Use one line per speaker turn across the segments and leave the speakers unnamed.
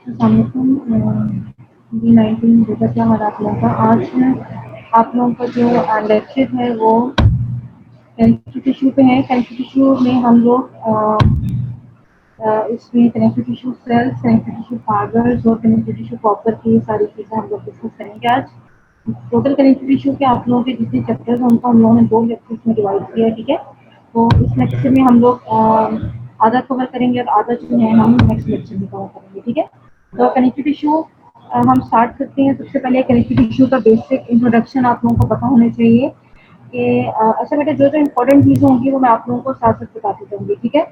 COVID-19 जैसा क्या हाल आप लोगों का। आज आप लोगों का जो लेक्चर है वो कनेक्टिव टिश्यू पे है। कनेक्टिव टिश्यू में हम लोग इसमें connective tissue sales, connective tissue fibres और कनेक्टिव टिश्यू प्रॉपर की सारी चीज़ें हम लोग डिस्कस करेंगे आज। टोटल कनेक्टिव टिश्यू के आप लोगों के जितने चैप्टर्स हैं उनको हम लोगों ने 2 लेक्चर्स में डिवाइड किया है, ठीक है। तो इस लेक्चर में हम लोग आधा कवर करेंगे और आधा जो है हम नेक्स्ट लेक्चर में कवर करेंगे, ठीक है। तो कनेक्टिव टिश्यू हम स्टार्ट करते हैं। सबसे पहले कनेक्टिव टिश्यू का बेसिक इंट्रोडक्शन आप लोगों को पता होना चाहिए कि अच्छा बेटा जो जो इम्पोर्टेंट चीज़ें होंगी वो मैं आप लोगों को साथ साथ बताती जाऊँगी, ठीक है।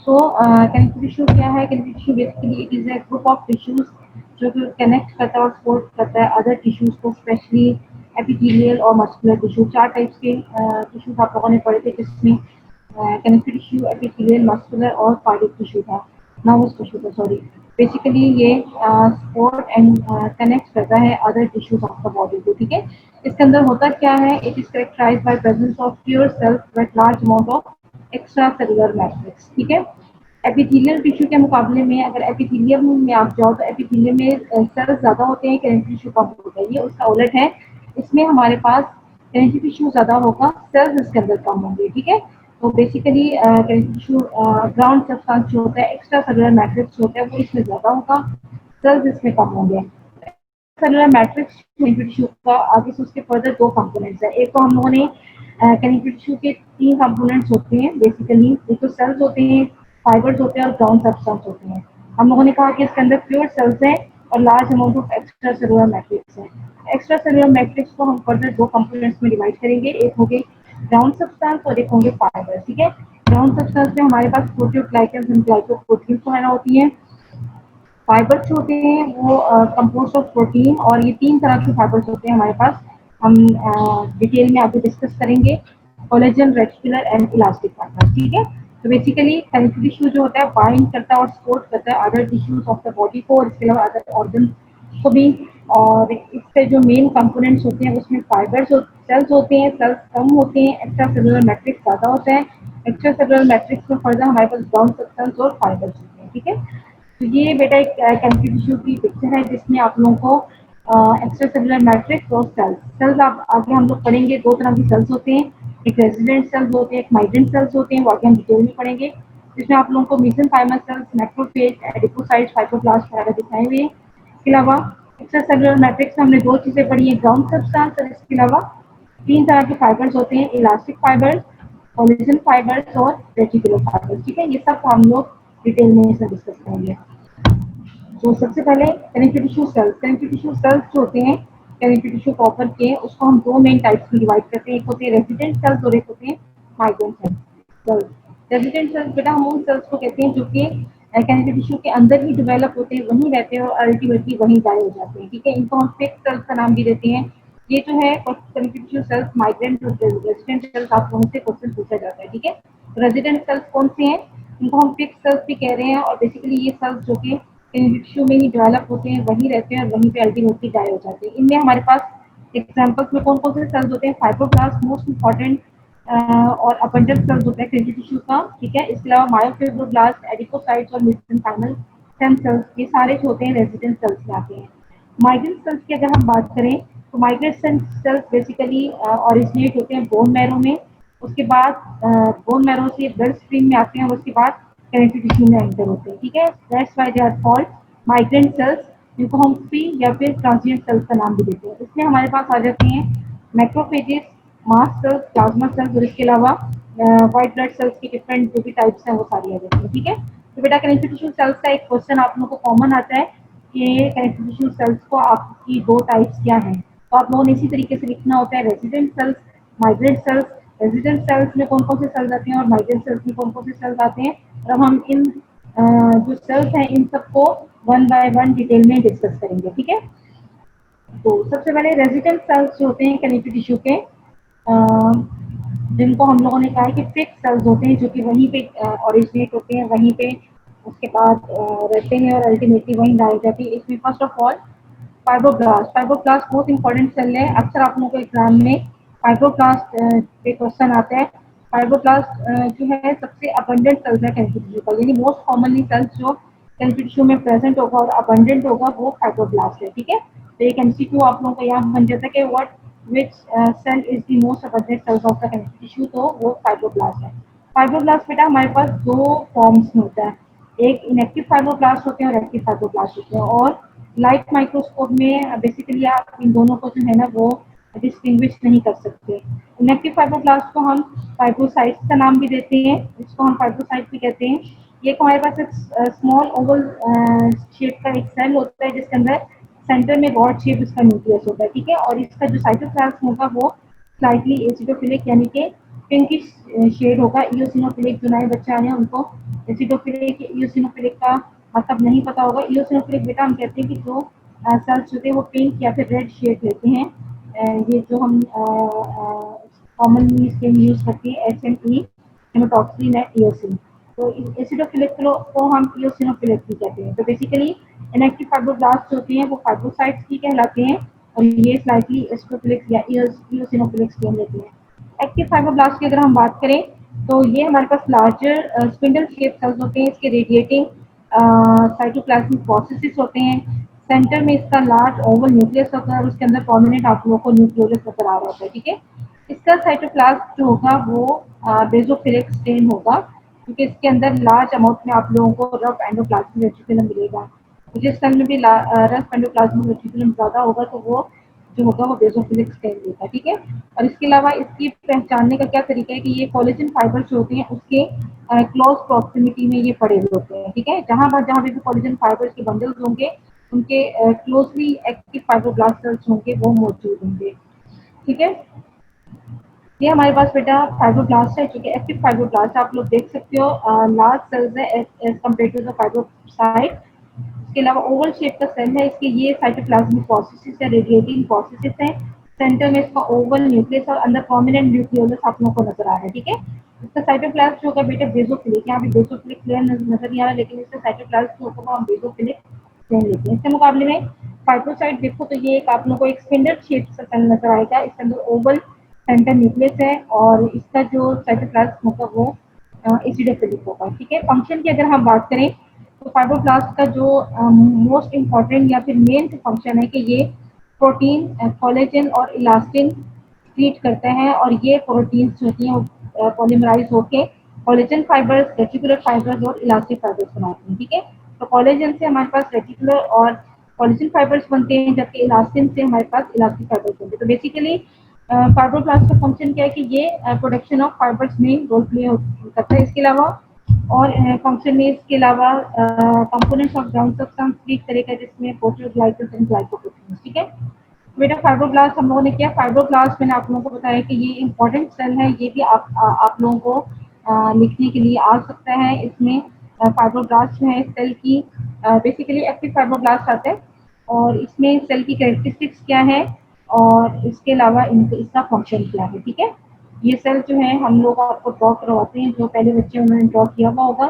सो कनेक्टिव टिश्यू क्या है? Connective tissue basically it is a group of tissues जो कि कनेक्ट करता है और सपोर्ट करता है अदर टिश्यूज को, स्पेशली एपिथेलियल और मस्कुलर टिश्यू। 4 टाइप्स के टिश्यूज आप लोगों ने पढ़े थे जिसमें कनेक्टिव टिश्यू, एपिथेलियल, मस्कुलर और कार्डियक टिश्यू था, नर्वस टिश्यू था, सॉरी। बेसिकली ये सपोर्ट एंड कनेक्ट करता है other tissues of the body को, ठीक है। इसके अंदर होता क्या है? It is characterized by presence of pure cells with large amount of extra cellular matrix, ठीक है। एपिथेलियल टिश्यू के मुकाबले में अगर एपिथेलियम में आप जाओ तो एपिथेलियम में सेल्स ज़्यादा होते हैं, कनेक्टिव टिश्यू कम होता है। ये उसका उलट है। इसमें हमारे पास कनेक्टिव टिश्यू ज़्यादा होगा, सेल्स इसके अंदर कम होंगे, ठीक है। तो basically connective tissue ground substance जो होता है, एक्स्ट्रा सेलुलर मैट्रिक्स होता है, वो इसमें ज़्यादा होगा, सेल्स इसमें कम होंगे। सेलुलर मैट्रिक्स कनेक्टिव टिश्यू का आगे से उसके फर्दर 2 कंपोनेंट्स है। एक तो हम लोगों ने कनेक्टिव टिश्यू के 3 कंपोनेंट्स होते हैं बेसिकली। एक तो सेल्स होते हैं, फाइबर्स होते हैं और ग्राउंड सब्सटेंस होते हैं। हम लोगों ने कहा कि इसके अंदर प्योर सेल्स हैं और large amount of extra cellular matrix है। एक्स्ट्रा सेलुलर मैट्रिक्स को हम फर्दर 2 कंपोनेंट्स में डिवाइड करेंगे। एक होंगे ग्राउंड सब्सटेंस और एक होंगे फाइबर, ठीक है। ग्राउंड सब्सटेंस में हमारे पास प्रोटीओग्लाइकन्स एंड ग्लाइकोप्रोटीन्स वगैरह होती हैं। फाइबर्स जो होते हैं वो कंपोज ऑफ प्रोटीन, और ये 3 तरह के फाइबर्स होते हैं हमारे पास। हम डिटेल में आगे डिस्कस करेंगे। Collagen, reticular and elastic fibres, ठीक है। तो बेसिकली कनेक्टिव टिश्यू जो होता है बाइंड करता है और सपोर्ट करता है other tissues of the body को और इसके अलावा अदर ऑर्गन को भी। और इसके जो मेन कंपोनेंट्स होते हैं उसमें फाइबर्स और सेल्स होते हैं। सेल्स कम होते हैं, एक्स्ट्रा सेलुलर मैट्रिक्स ज़्यादा होता है। एक्स्ट्रा सेलुलर मैट्रिक्स में फर्दर हमारे पास ग्राउंड सब्सटेंस और फाइबर्स होते हैं, ठीक है। तो ये बेटा एक कनेक्टिव टिश्यू की पिक्चर है जिसमें आप लोगों को एक्स्ट्रा सेलुलर मैट्रिक्स और सेल्स सेल्स आप आगे हम लोग पढ़ेंगे। 2 तरह की सेल्स होते हैं, एक रेजिडेंट सेल्स होते हैं, एक माइग्रेंट सेल्स होते हैं, वो आगे हम डिटेल में पढ़ेंगे। जिसमें आप लोगों को mesenchymal cells, macrophage, adipocytes, fibroblast वगैरह दिखाए हुए हैं। इसके अलावा एक्स्ट्रा सेलुलर मैट्रिक्स में हमने 2 चीज़ें पढ़ी हैं, ग्राउंड सब्सटेंस और इसके अलावा 3 तरह के फाइबर्स होते हैं, इलास्टिक फाइबर्स, कोलेजन फाइबर्स और रेटिकुलर फाइबर्स, ठीक है। ये सब हम लोग डिटेल में इसमें डिस्कस करेंगे। तो सबसे पहले connective tissue sales. Connective tissue sales जो होते हैं कनेक्टिव टिश्यू प्रॉपर के, उसको हम 2 मेन टाइप्स में डिवाइड करते हैं। एक होते हैं रेजिडेंट सेल्स और एक होते हैं माइग्रेंट सेल्स। रेजिडेंट सेल्स बेटा हम उन सेल्स को कहते हैं जो कि कनेक्टिव टिश्यू के अंदर ही डेवलप होते हैं, वहीं रहते हैं और अल्टीमेटली वहीं डाई हो जाते हैं, ठीक है। इनको हम फिक्स सेल्स का नाम भी देते हैं। ये जो है कनेक्टिव टिश्यू सेल्स, माइग्रेंट और रेजिडेंट सेल्स, आप लोगों से क्वेश्चन पूछा जाता है, ठीक है। रेजिडेंट सेल्स कौन से हैं? इनको हम फिक्स सेल्स भी कह रहे हैं और बेसिकली ये सेल्स जो कि टिश्यू में ही डेवलप होते हैं, वहीं रहते हैं और वहीं पे अल्टीमेटली डाई हो जाते हैं। इनमें हमारे पास एग्जांपल्स में कौन कौन से सेल्स होते हैं? फाइब्रोब्लास्ट मोस्ट इंपॉर्टेंट और अबंडेंट सेल्स होते हैं कनेक्टिव टिश्यू का, ठीक है। इसके अलावा मायोफिब्रोब्लास्ट, एडिपोसाइट्स और मेसेनकाइमल स्टेम सेल्स, ये सारे जो होते हैं रेजिडेंट सेल्स में आते हैं। माइग्रेंट सेल्स की अगर हम बात करें तो माइग्रेंट सेल्स बेसिकली ओरिजिनेट होते हैं बोन मैरो में। उसके बाद बोन मैरो से ब्लड स्ट्रीम में आते हैं और उसके बाद कनेक्टिव टिश्यू में एंटर होते हैं, ठीक है। That's why they are called migrant cells, जिनको हम फ्री या फिर ट्रांजिएंट सेल्स का नाम भी देते हैं। इसमें हमारे पास आ जाते हैं macrophages, mast cells, plasma cells और इसके अलावा व्हाइट ब्लड सेल्स के डिफरेंट जो भी टाइप्स हैं वो सारी आ जाती हैं, ठीक है। तो बेटा कनेक्टिव टिश्यू सेल्स का एक क्वेश्चन आप लोगों को कॉमन आता है कि कनेक्टिव टिश्यू सेल्स को आपकी 2 टाइप्स क्या हैं। तो आप लोगों ने इसी तरीके से लिखना होता है, resident cells, migrant cells. Resident cells में कौन कौन से सेल्स आते हैं और माइग्रेंट सेल्स में कौन कौन से सेल्स आते हैं, और अब हम इन जो सेल्स हैं इन सबको 1 बाय 1 डिटेल में डिस्कस करेंगे, ठीक है। तो सबसे पहले रेजिडेंट सेल्स जो होते हैं कनेक्टिव टिश्यू के, जिनको हम लोगों ने कहा है कि फिक्स सेल्स होते हैं जो कि वहीं पे ओरिजिनेट होते हैं, वहीं पे उसके बाद रहते हैं और अल्टीमेटली वहीं डाल जाती है। इसमें first of all fibroblast. Fibroblast बहुत इंपॉर्टेंट सेल है, अक्सर आप लोगों को एग्जाम में फाइब्रोब्लास्ट पे क्वेश्चन आता है। फाइब्रोब्लास्ट जो है सबसे अबंडेंट सेल्स है कनेक्टिव टिश्यू का, यानी मोस्ट कॉमनली सेल्स जो कनेक्टिव टिश्यू में प्रेजेंट होगा और अबंडेंट होगा वो फाइब्रोब्लास्ट है, ठीक है। तो एक एमसीक्यू आप लोगों का यहाँ बन जाता है कि what which cell is the most abundant cells of the connective tissue, तो वो फाइब्रोब्लास्ट है। फाइब्रोब्लास्ट बेटा हमारे पास दो फॉर्म्स में होता है, एक इनएक्टिव फाइब्रोब्लास्ट होते हैं और एक्टिव फाइब्रोब्लास्ट होते हैं, और लाइट माइक्रोस्कोप में बेसिकली आप इन दोनों को जो है ना वो डिस्टिंग्विश नहीं कर सकते। इनएक्टिव फाइब्रोब्लास्ट को हम फाइब्रोसाइट्स का नाम भी देते हैं, इसको हम फाइब्रोसाइट भी कहते हैं। ये हमारे पास एक स्मॉल ओवल शेप का एक सेल होता है जिसके अंदर सेंटर में रॉड शेप इसका न्यूक्लियस होता है, ठीक है। और इसका जो साइटोप्लाज्म होगा वो स्लाइटली एसिडोफिलिक यानी कि पिंकिश शेड होगा। इयोसिनोफिलिक जो नए बच्चे आए हैं उनको एसिडोफिलिक इयोसिनोफिलिक का मतलब नहीं पता होगा। इयोसिनोफिलिक बेटा हम कहते हैं कि जो सेल्स होते हैं वो पिंक या फिर रेड शेड लेते हैं। ये जो हम कॉमनली इसके यूज करते हैं HME हेमेटॉक्सिन है इयोसिन, तो एसिडोफिलिक को हम इयोसिनोफिलिक भी कहते हैं। तो बेसिकली इनएक्टिव फाइब्रोब्लास्ट होते हैं वो फाइब्रोसाइट्स की कहलाते हैं और ये स्लाइटली एसिडोफिलिक या इयोसिनोफिलिक स्टेन लेते हैं। एक्टिव फाइब्रोब्लास्ट की अगर हम बात करें तो ये हमारे पास लार्जर स्पिंडल शेप सेल्स होते हैं, इसके रेडिएटिंग साइटोप्लाज्मिक प्रोसेसेस होते हैं। सेंटर में इसका लार्ज ओवल न्यूक्लियस होता है और उसके अंदर प्रोमिनेंट आप लोगों को न्यूक्लियोलस नजर आ रहा होता है, ठीक है। इसका साइटोप्लाज्म जो होगा वो बेसोफिलिक स्टेन होगा क्योंकि इसके अंदर लार्ज अमाउंट में आप लोगों को रफ एंडोप्लाज्मिक रेटिकुलम मिलेगा। तो जिस सेल में भी रफ एंडोप्लाज्मिक रेटिकुलम ज़्यादा होगा तो वो जो होगा वो बेसोफिलिक स्टेन देगा, ठीक है। और इसके अलावा इसकी पहचानने का क्या तरीका है कि ये कोलेजन फाइबर्स जो होते हैं उसके क्लोज प्रॉक्सिमिटी में ये पड़े हुए होते हैं, ठीक है। जहाँ भी कोलेजन फाइबर्स के बंडल्स होंगे उनके क्लोजली एक्टिव फाइब्रोब्लास्ट सेल्स होंगे वो मौजूद होंगे, ठीक है। ये हमारे पास बेटा फाइब्रोब्लास्ट है, क्योंकि एक्टिव फाइब्रोब्लास्ट आप लोग देख सकते हो लार्ज सेल्स है as compare to the fibrocyte. इसके अलावा ओवल शेप का सेल है, इसके ये साइटोप्लाज्मिक प्रोसेसेस है, रेडिएटिंग प्रोसेसेस है। सेंटर में इसका ओवल न्यूक्लियस और अंदर प्रोमिनेंट न्यूक्लियोलस आप लोगों को नजर आ रहा है, ठीक है। इसका साइटोप्लाज्म जो होगा बेटा बेसोफिलिक, यहाँ पे बेसोफिलिक क्लियर नजर नहीं आ रहा लेकिन इसका साइटोप्लाज्म जो होगा हम बेसोफिलिक सेल लेते हैं। इसके मुकाबले में फाइब्रोसाइट देखो तो ये एक आप लोगों को एक स्पिंडल शेप का सेल नजर आएगा, इसके अंदर ओवल सेंटर न्यूक्लियस है और इसका जो साइटोप्लाज्म होगा वो एसिडोफिलिक होगा, ठीक है। फंक्शन की अगर हम बात करें तो फाइब्रोब्लास्ट का जो मोस्ट इम्पॉर्टेंट या फिर मेन फंक्शन है कि ये प्रोटीन कोलेजन और इलास्टिन ट्रीट करते हैं और ये प्रोटीन्स जो होती हैं पॉलीमराइज होके कोलेजन फाइबर्स, रेटिकुलर फाइबर्स और इलास्टिक फाइबर्स बनाते हैं, ठीक है। तो कोलेजन से हमारे पास रेटिकुलर और कोलेजन फाइबर्स बनते हैं जबकि इलास्टिन से हमारे पास इलास्टिक फाइबर्स बनते हैं। तो बेसिकली फाइब्रोब्लास्ट का फंक्शन क्या है कि ये प्रोडक्शन ऑफ फाइबर्स में रोल प्ले करता है। इसके अलावा और फंक्शन में इसके अलावा कंपोनेंट्स ऑफ ग्राउंड सब्सटेंस भी एक तरह का जिसमें प्रोटीओग्लाइकन्स एंड ग्लाइकोप्रोटीन्स, ठीक है। बेटा फाइब्रोब्लास्ट हम लोगों ने किया, फाइब्रोब्लास्ट मैंने आप लोगों को बताया कि ये इंपॉर्टेंट सेल है, ये भी आप लोगों को लिखने के लिए आ सकता है। इसमें फाइब्रोब्लास्ट जो है सेल की बेसिकली एक्टिव फाइब्रोब्लास्ट आता है और इसमें सेल की कैरेक्टरिस्टिक्स क्या है और इसके अलावा इसका फंक्शन क्या है, ठीक है। ये सेल जो है हम लोग आपको ड्रॉ करवाते हैं, जो पहले बच्चे उन्होंने ड्रॉ किया हुआ होगा।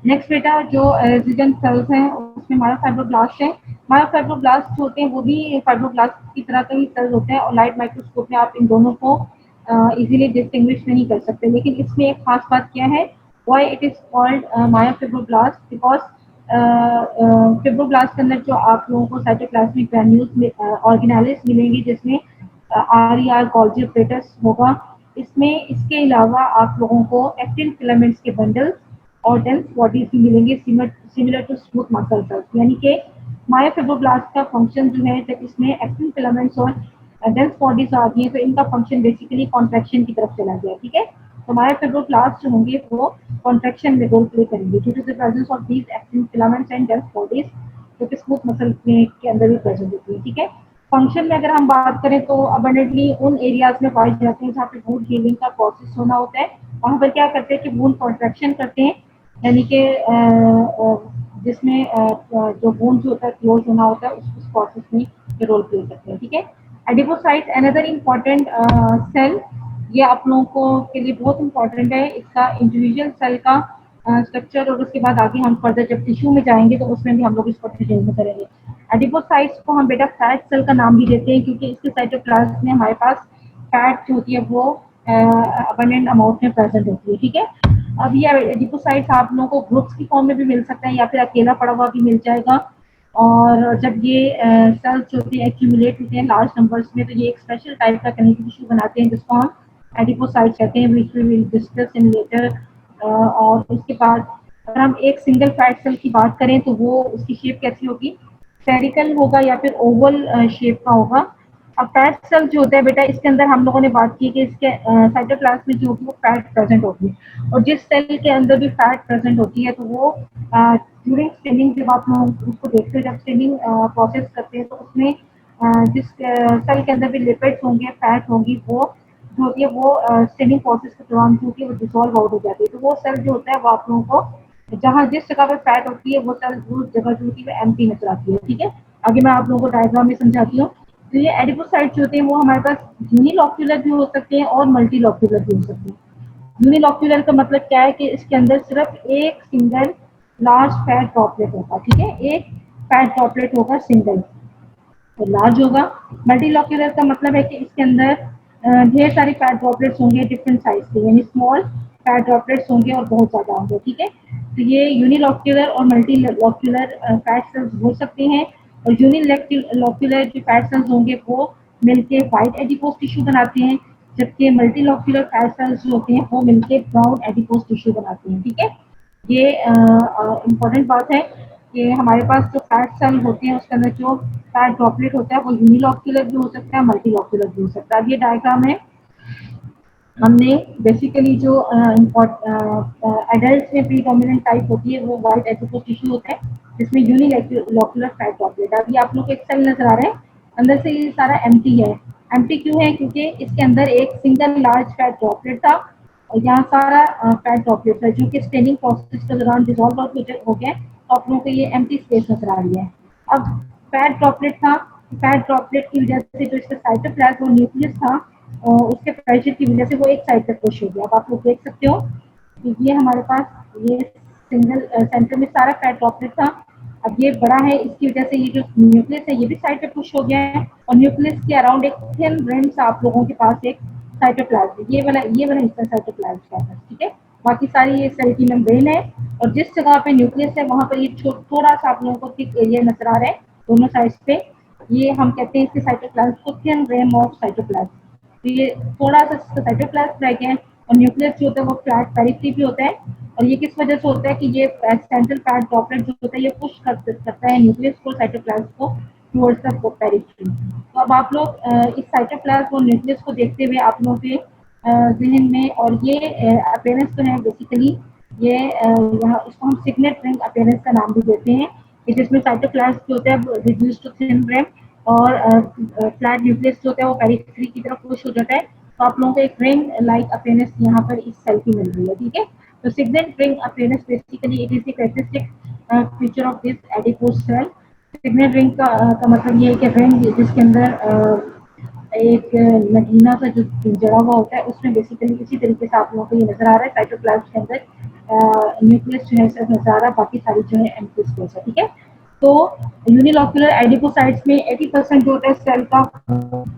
नेक्स्ट बेटा जो रेजिडेंट सेल्स हैं उसमें मायोफाइब्रोब्लास्ट है। मायोफाइब्रोब्लास्ट होते हैं वो भी फाइब्रोब्लास्ट की तरह के ही सेल्स होते हैं और लाइट माइक्रोस्कोप में आप इन दोनों को इजीली डिस्टिंग्विश नहीं कर सकते, लेकिन इसमें एक खास बात क्या है, why it is called myofibroblast, because fibroblast के अंदर जो आप लोगों को साइटोप्लाज्मिक ग्रैन्यूल्स ऑर्गेनेलिस मिलेंगे जिसमें RER गोल्जी ऑपरेटर्स होगा। इसमें इसके अलावा आप लोगों को एक्टिन फिलामेंट्स के बंडल्स और डेंस बॉडीज भी मिलेंगे similar to smooth muscle cells, यानी कि मायोफाइब्रोब्लास्ट का फंक्शन जो है जब इसमें एक्टिन फिलामेंट्स और डेंस बॉडीज आ गई है तो इनका फंक्शन बेसिकली कॉन्ट्रैक्शन की तरफ चला गया, ठीक है। तो मायोफाइब्रोब्लास्ट जो होंगे वो कॉन्ट्रैक्शन में रोल प्ले करेंगे due to the presence of these actin filaments and dense bodies जो कि स्मूथ मसल के अंदर भी प्रेजेंट होती है, ठीक है। फंक्शन में अगर हम बात करें तो अबंडेंटली उन एरियाज में पाए जाते हैं जहाँ पे वुंड हीलिंग का प्रोसेस होना होता है। वहाँ पर क्या करते हैं कि वुंड कॉन्ट्रैक्शन करते हैं, यानी कि जिसमें जो वुंड जो होता है क्लोज होना होता है उस प्रोसेस में ये रोल प्ले करते हैं, ठीक है। एडिपोसाइट अनदर इम्पॉर्टेंट सेल, ये आप लोगों को के लिए बहुत इंपॉर्टेंट है, इसका इंडिविजुअल सेल का स्ट्रक्चर और उसके बाद आगे हम फर्दर जब टिश्यू में जाएंगे तो उसमें भी हम लोग इसको डिटेल में करेंगे। एडिपोसाइट्स को हम बेटा फैट सेल का नाम भी देते हैं क्योंकि इसके साइटोप्लाज्म में हमारे पास फैट जो होती है वो अबंडेंट अमाउंट में प्रेजेंट होती है, ठीक है। अब ये एडिपोसाइट्स आप लोगों को ग्रुप्स की फॉर्म में भी मिल सकता है या फिर अकेला पड़ा हुआ भी मिल जाएगा। और जब ये सेल्स जो होते हैं एक्यूमुलेट होते हैं लार्ज नंबर्स में, तो ये एक स्पेशल टाइप का कनेक्टिव टिश्यू बनाते हैं जिसको हम एडिपोसाइट्स कहते हैं, which we will discuss in later. और उसके बाद अगर हम एक सिंगल फैट सेल की बात करें तो वो उसकी शेप कैसी होगी, स्फेरिकल होगा या फिर ओवल शेप का होगा। अब फैट सेल जो होता है बेटा, इसके अंदर हम लोगों ने बात की कि इसके साइटोप्लाज्म में जो होगी वो फैट प्रेजेंट होगी, और जिस सेल के अंदर भी फैट प्रेजेंट होती है तो वो ड्यूरिंग स्टेनिंग जब आप लोग उसको देखते हो, जब स्टेनिंग प्रोसेस करते हैं तो उसमें जिस सेल के अंदर भी लिपिड्स होंगे, फैट होंगी, वो जो होती है वो स्टेनिंग प्रोसेस के दौरान जो होती है वो डिसॉल्व आउट हो जाती है। तो वो सेल जो होता है वो आप लोगों को जहाँ जिस जगह पे फैट होती है वो सेल वो जगह जो होती है वो एम्प्टी नजर आती है। ठीक है, आगे मैं आप लोगों को डायग्राम में समझाती हूँ। तो ये एडिपोसाइट्स होते हैं वो हमारे पास यूनिलॉक्यूलर भी हो सकते हैं और मल्टीलॉक्यूलर भी हो सकते हैं। यूनिलॉक्यूलर का मतलब क्या है कि इसके अंदर सिर्फ एक सिंगल लार्ज फैट ड्रॉपलेट होगा। ठीक है, एक फैट ड्रॉपलेट होगा सिंगल, तो लार्ज होगा। मल्टीलॉक्यूलर का मतलब है कि इसके अंदर ढेर सारी फैट ड्रॉपलेट्स होंगे डिफरेंट साइज के, यानी स्मॉल फैट ड्रॉपलेट्स होंगे और बहुत ज़्यादा होंगे। ठीक है, तो ये यूनिलॉक्यूलर और मल्टीलॉक्यूलर फैट सेल्स हो सकते हैं। और यूनिलॉक्यूलर जो फैट सेल्स होंगे वो मिलके वाइट एडिपोज टिश्यू बनाते हैं, जबकि मल्टीलॉक्यूलर फैट सेल्स जो होते हैं वो मिलके ब्राउन एडिपोज टिश्यू बनाते हैं। ठीक है, ये इम्पोर्टेंट बात है कि हमारे पास जो फैट सेल होते हैं उसके अंदर जो फैट ड्रॉपलेट होता है वो यूनिलॉक्यूलर भी हो सकता है, मल्टीलॉक्यूलर भी हो सकता है। अब ये डायग्राम है, हमने बेसिकली जो एडल्ट में प्रीडोमिनेंट टाइप होती है वो वाइट एडिपोज टिश्यू होता है जिसमें यूनिलॉक्यूलर फैट ड्रॉपलेट। अब ये आप लोग को एक सेल नजर आ रहा है, अंदर से ये सारा एम्प्टी है। एम्प्टी क्यों है, क्योंकि इसके अंदर एक सिंगल लार्ज फैट ड्रॉपलेट था और यहाँ सारा फैट ड्रॉपलेट है जो कि स्टेनिंग प्रोसेस के दौरान डिसॉल्व आउट हो गया, तो आप लोगों को ये एम्प्टी स्पेस नजर आ रही है। अब फैट ड्रॉपलेट था, फैट ड्रॉपलेट की वजह से जो इसका साइटोप्लाज्म और न्यूक्लियस था उसके प्रेशर की वजह से वो एक साइड तक पुश हो गया। अब आप लोग देख सकते हो कि ये हमारे पास ये सिंगल सेंटर में सारा फैट ड्रॉपलेट था। अब ये बड़ा है, इसकी वजह से ये जो न्यूक्लियस है ये भी साइड पे पुश हो गया है, और न्यूक्लियस के अराउंड एक थिन रिम सा आप लोगों के पास एक साइटोप्लाज्म है, ये वाला हिस्सा साइटोप्लाज्म का है। ठीक है, बाकी सारी ये सेल की मेम्ब्रेन है, और जिस जगह पे न्यूक्लियस है वहां पर ये थोड़ा सा आप लोगों को थिक एरिया नजर आ रहा है दोनों साइड्स पे, ये हम कहते हैं इसके साइटोप्लाज्म को थिन रिम ऑफ साइटोप्लाज्म। तो ये थोड़ा सा साइटोप्लाज्म रह गया है, और न्यूक्लियस जो होता है वो फ्लैट पेरिफेरी भी होता है। और ये किस वजह से होता है कि ये सेंट्रल फैट ड्रॉपलेट जो होता है ये पुश करता है न्यूक्लियस को, साइटोप्लाज्म को टुवर्ड्स द पेरिफेरी। तो अब आप लोग इस साइटोप्लाज्म और न्यूक्लियस को देखते हुए आप लोगों के जहन में, और ये अपीयरेंस तो है बेसिकली ये यहाँ इसको हम सिग्नेट रिंग अपीयरेंस का नाम भी देते हैं, कि जिसमें साइटोप्लाज्म जो होता है रिड्यूस टू थिन रिम और फ्लैट न्यूक्लियस जो होता है वो पेरिफेरी की तरफ पुश हो जाता है। तो आप लोगों को एक रिंग लाइक अपीयरेंस यहाँ पर इस सेल की मिल रही है। ठीक है, तो signet ring appearance basically it is the characteristic feature of this adipose cell. Signet ring का मतलब ये है कि रिंग जिसके अंदर एक नगीना सा जो जड़ा हुआ होता है उसमें बेसिकली इसी तरीके से आप लोगों को ये नजर आ रहा है साइटोप्लाज्म के अंदर न्यूक्लियस जो है सिर्फ नजर आ रहा है, बाकी सारी जो है एम्प्टी स्पेस है। ठीक है, तो यूनिलॉक्यूलर एडिपोसाइट्स में 80% जो होता है सेल का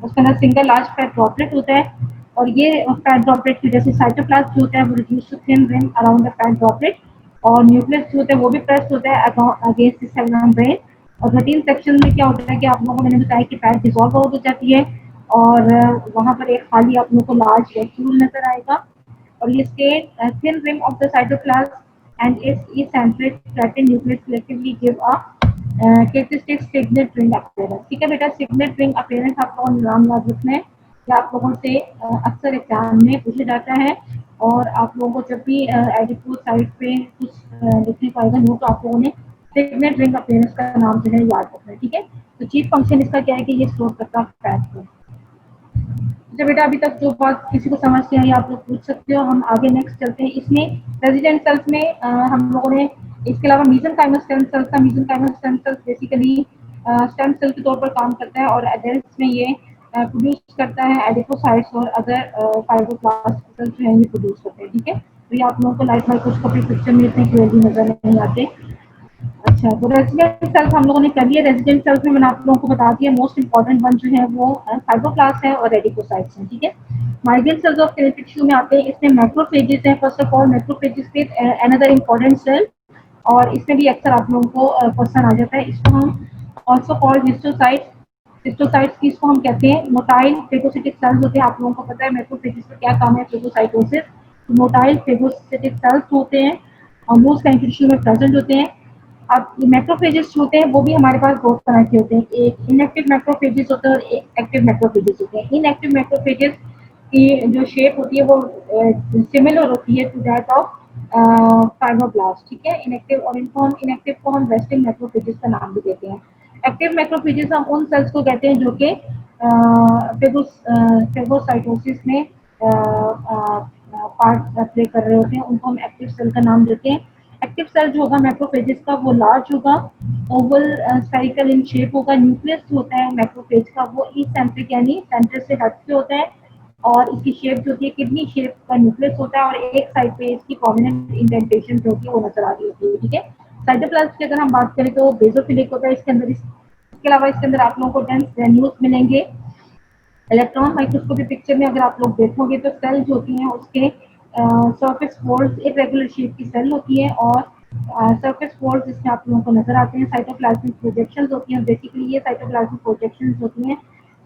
उसके अंदर सिंगल लार्ज फैट ड्रॉपलेट होता है, और ये फैट ड्रॉपलेट की वजह से साइटोप्लाज्म जो होता है वो reduce to thin ring around the fat droplet, और न्यूक्लियस जो होता है वो भी प्रेस होता है अगेंस्ट द सेल मेम्ब्रेन। और 13 सेक्शन में क्या होता है कि आप लोगों को मैंने बताया कि फैट डिसॉल्व आउट हो जाती है, और वहां पर एक खाली आप लोगों को लार्ज वैक्यूल नजर आएगा, और ये state thin rim of the cytoplasm and is eccentric flattened nucleus collectively give a characteristic signet ring appearance। ठीक है बेटा, सिग्नेट रिंग अपीयरेंस आप लोगों को नाम याद रखना है, ये आप लोगों से अक्सर एग्जाम में पूछा जाता है, और आप लोगों को जब भी एडिपोज साइड पे कुछ लिखने को आएगा नोट, तो आप लोगों ने सिग्नेट रिंग अपीयरेंस का नाम जो है याद रखना है। ठीक है, तो चीफ फंक्शन इसका क्या है कि ये स्टोर करता है फैट को। तो बेटा अभी तक जो बात किसी को समझ नहीं आई आप लोग पूछ सकते हो, हम आगे नेक्स्ट चलते हैं। इसमें रेजिडेंट सेल्स में हम लोगों ने इसके अलावा मीजनकाइमल स्टेम सेल्स का, mesenchymal stem cells basically stem cell के तौर पर काम करता है, और एडल्ट्स में ये प्रोड्यूस करता है एडिपोसाइट्स और अदर फाइब्रोब्लास्ट सेल्स जो है ये प्रोड्यूस करते हैं। ठीक है, तो ये आप लोगों को लाइट माइक्रोस्कोपिक पिक्चर में इतने क्लियरली नजर नहीं आते। अच्छा, तो रेजिडेंट सेल्स हम लोगों ने कर लिया। रेजिडेंट सेल्स में मैंने आप लोगों को बता दिया, मोस्ट इंपॉर्टेंट वन जो है वो फाइब्रोब्लास्ट है और रेडिकोसाइट्स हैं, ठीक है। Migrant cells of connective tissue में आते हैं, इसमें मैक्रोफेजेस हैं। फर्स्ट ऑफ ऑल मैक्रोफेजेस के अनदर इंपॉर्टेंट सेल, और इसमें भी अक्सर आप लोगों को क्वेश्चन आ जाता है। इसको हम ऑल्सो कॉल्ड हिस्टोसाइट्स। हिस्टोसाइट्स किसको हम कहते हैं? मोटाइल फेगोसिटिक सेल्स होते हैं। आप लोगों को पता है मैक्रोफेजेस का क्या काम है, फेगोसाइटोसिस। मोटाइल फेगोसिटिक सेल्स होते हैं और मोस्ट किनेटिक टिश्यू में प्रेजेंट होते हैं। अब ये मैक्रोफेजेस होते हैं वो भी हमारे पास दो तरह के होते हैं, एक इनएक्टिव मैक्रोफेजेस होते हैं और एक एक्टिव मैक्रोफेजेस होते हैं। इनएक्टिव मैक्रोफेजेस की जो शेप होती है वो सिमिलर होती है टू दैट ऑफ फाइब्रोब्लास्ट, ठीक है। इनएक्टिव, और इनको हम इनएक्टिव को हम रेस्टिंग मैक्रोफेजेस का नाम भी देते हैं। एक्टिव मैक्रोफेजेस हम उन सेल्स को कहते हैं जो कि फेगोसाइटोसिस में पार्ट प्ले कर रहे होते हैं, उनको हम एक्टिव सेल का नाम देते हैं। एक्टिव सेल जो होगा मैक्रोफेजेस का वो लार्ज होगा, ओवल स्फेरिकल इन शेप होगा। न्यूक्लियस जो होता है मैक्रोफेज का वो इसेंट्रिक यानी सेंटर से हट के होता है, और इसकी शेप जो होती है किडनी शेप का न्यूक्लियस होता है, और एक साइड पे इसकी प्रोमिनेंट इंडेंटेशन जो होती है वो नजर आ रही होती है, ठीक है। साइटोप्लाज्म की अगर हम बात करें तो बेसोफिलिक होता है इसके अंदर। इसके अलावा इसके अंदर आप लोगों को डेंस ग्रैन्यूल्स मिलेंगे। इलेक्ट्रॉन माइक्रोस्कोपी पिक्चर में अगर आप लोग देखोगे तो सेल जो होती हैं उसके सरफेस फोल्ड्स इरेगुलर शेप की सेल होती है, और सरफेस फोल्ड्स जिसमें आप लोगों को नजर आते हैं साइटोप्लाज्मिक प्रोजेक्शंस होती हैं। बेसिकली ये साइटोप्लाज्मिक प्रोजेक्शंस होती हैं,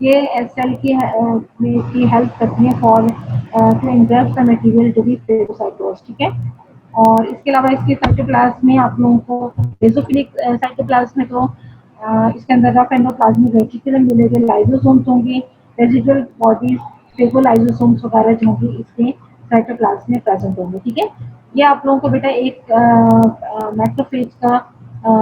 ये सेल की हेल्प करती हैं for to ingest the material to be phagocytosed, ठीक है। और इसके अलावा इसके साइटोप्लाज्म में आप लोगों को बेसोफिलिक साइटोप्लाज्म में तो इसके अंदर रफ एंडोप्लाज्मिक रेटिकुलम मिलेंगे, लाइसोसोम्स होंगे, रेजिडुअल बॉडीज फेगोलाइसोसोम्स वगैरह जो होंगे इसके साइटोप्लाज्म में प्रेजेंट होंगे, ठीक है। ये आप लोगों को बेटा एक मैक्रोफेज का